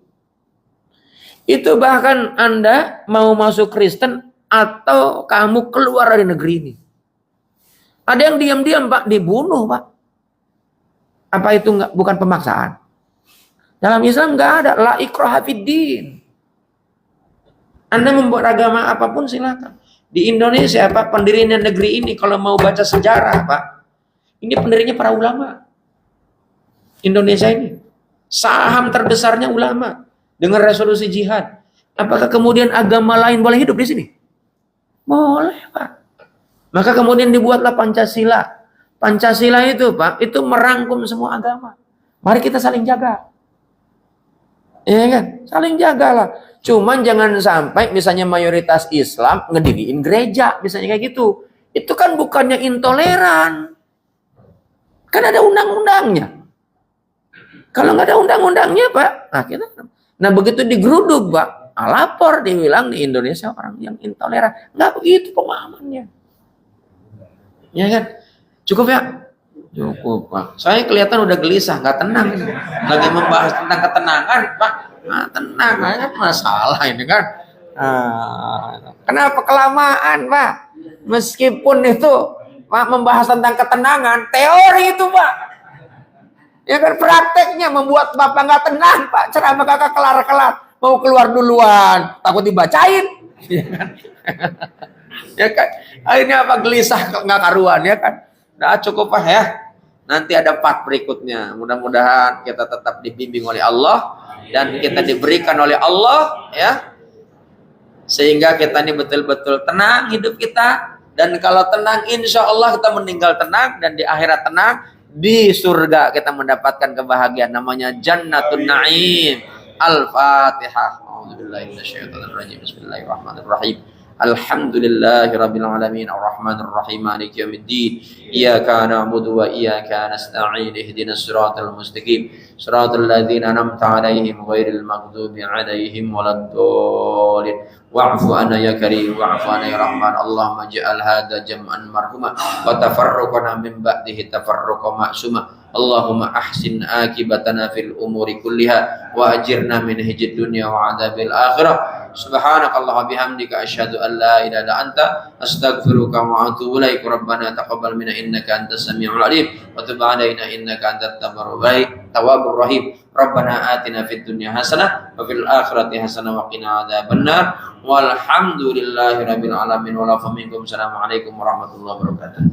Itu bahkan Anda mau masuk Kristen atau kamu keluar dari negeri ini. Ada yang diam-diam, Pak, dibunuh, Pak. Apa itu bukan pemaksaan? Dalam Islam nggak ada la ikraha fiddin. Anda membuat agama apapun silakan. Di Indonesia, Pak, pendirinya negeri ini kalau mau baca sejarah, Pak, ini pendirinya para ulama. Indonesia ini saham terbesarnya ulama dengan resolusi jihad. Apakah kemudian agama lain boleh hidup di sini? Boleh, Pak. Maka kemudian dibuatlah Pancasila. Pancasila itu, Pak, itu merangkum semua agama. Mari kita saling jaga. Ya kan? Saling jagalah. Cuman jangan sampai misalnya mayoritas Islam ngediriin gereja, misalnya kayak gitu. Itu kan bukannya intoleran. Kan ada undang-undangnya. Kalau nggak ada undang-undangnya, Pak, nah begitu digeruduk, Pak, lapor, dibilang di Indonesia orang yang intoleran. Nggak begitu pemahamannya. Ya kan? Cukup ya? Cukup, Pak. Saya kelihatan udah gelisah, nggak tenang. Lagi membahas tentang ketenangan, Pak. Nah, tenang, kan masalah ini kan. Kenapa kelamaan, Pak? Meskipun itu Pak membahas tentang ketenangan, teori itu, Pak. Ya kan, prakteknya membuat Bapak nggak tenang, Pak. Ceramah kakak kelar-kelar, mau keluar duluan, takut dibacain. Ya kan? Ya kan? Akhirnya apa, gelisah nggak karuan, ya kan? Nah, cukup, Pak, ya. Nanti ada part berikutnya. Mudah-mudahan kita tetap dibimbing oleh Allah dan kita diberikan oleh Allah, ya, sehingga kita ini betul-betul tenang hidup kita. Dan kalau tenang, insya Allah kita meninggal tenang, dan di akhirat tenang, di surga kita mendapatkan kebahagiaan, namanya Jannatun Na'im. Al-Fatihah. Bismillahirrahmanirrahim. Alhamdulillahirabbil alamin arrahmanir rahim maliki yaumiddin iyyaka na'budu wa iyyaka nasta'in ihdinas siratal mustaqim siratal ladzina an'amta 'alaihim ghairil maghdubi 'alaihim waladdallin wa'fu anna ya karim wa'fu anna ya rahman Allahumma ij'al hadza jam'an marhuma wa tafarruqana min ba'dihi tafarruqan ma'suma Allahumma ahsin akibatana fil umuri kulliha wa ajirna min hijid dunya wa adzabil akhirah. Subhanakallah wa bihamdika asyhadu an la ilaha illa anta astaghfiruka wa atubu ilaik. Rabbana taqabbal minna innaka antas samiul alim wa tub alaina innaka antat tawwabur rahim. Rabbana atina fid dunya hasanah wa fil akhirati hasanah wa qina adzabannar. Walhamdulillahirabbil alamin wa la minkum. Assalamualaikum warahmatullahi wabarakatuh.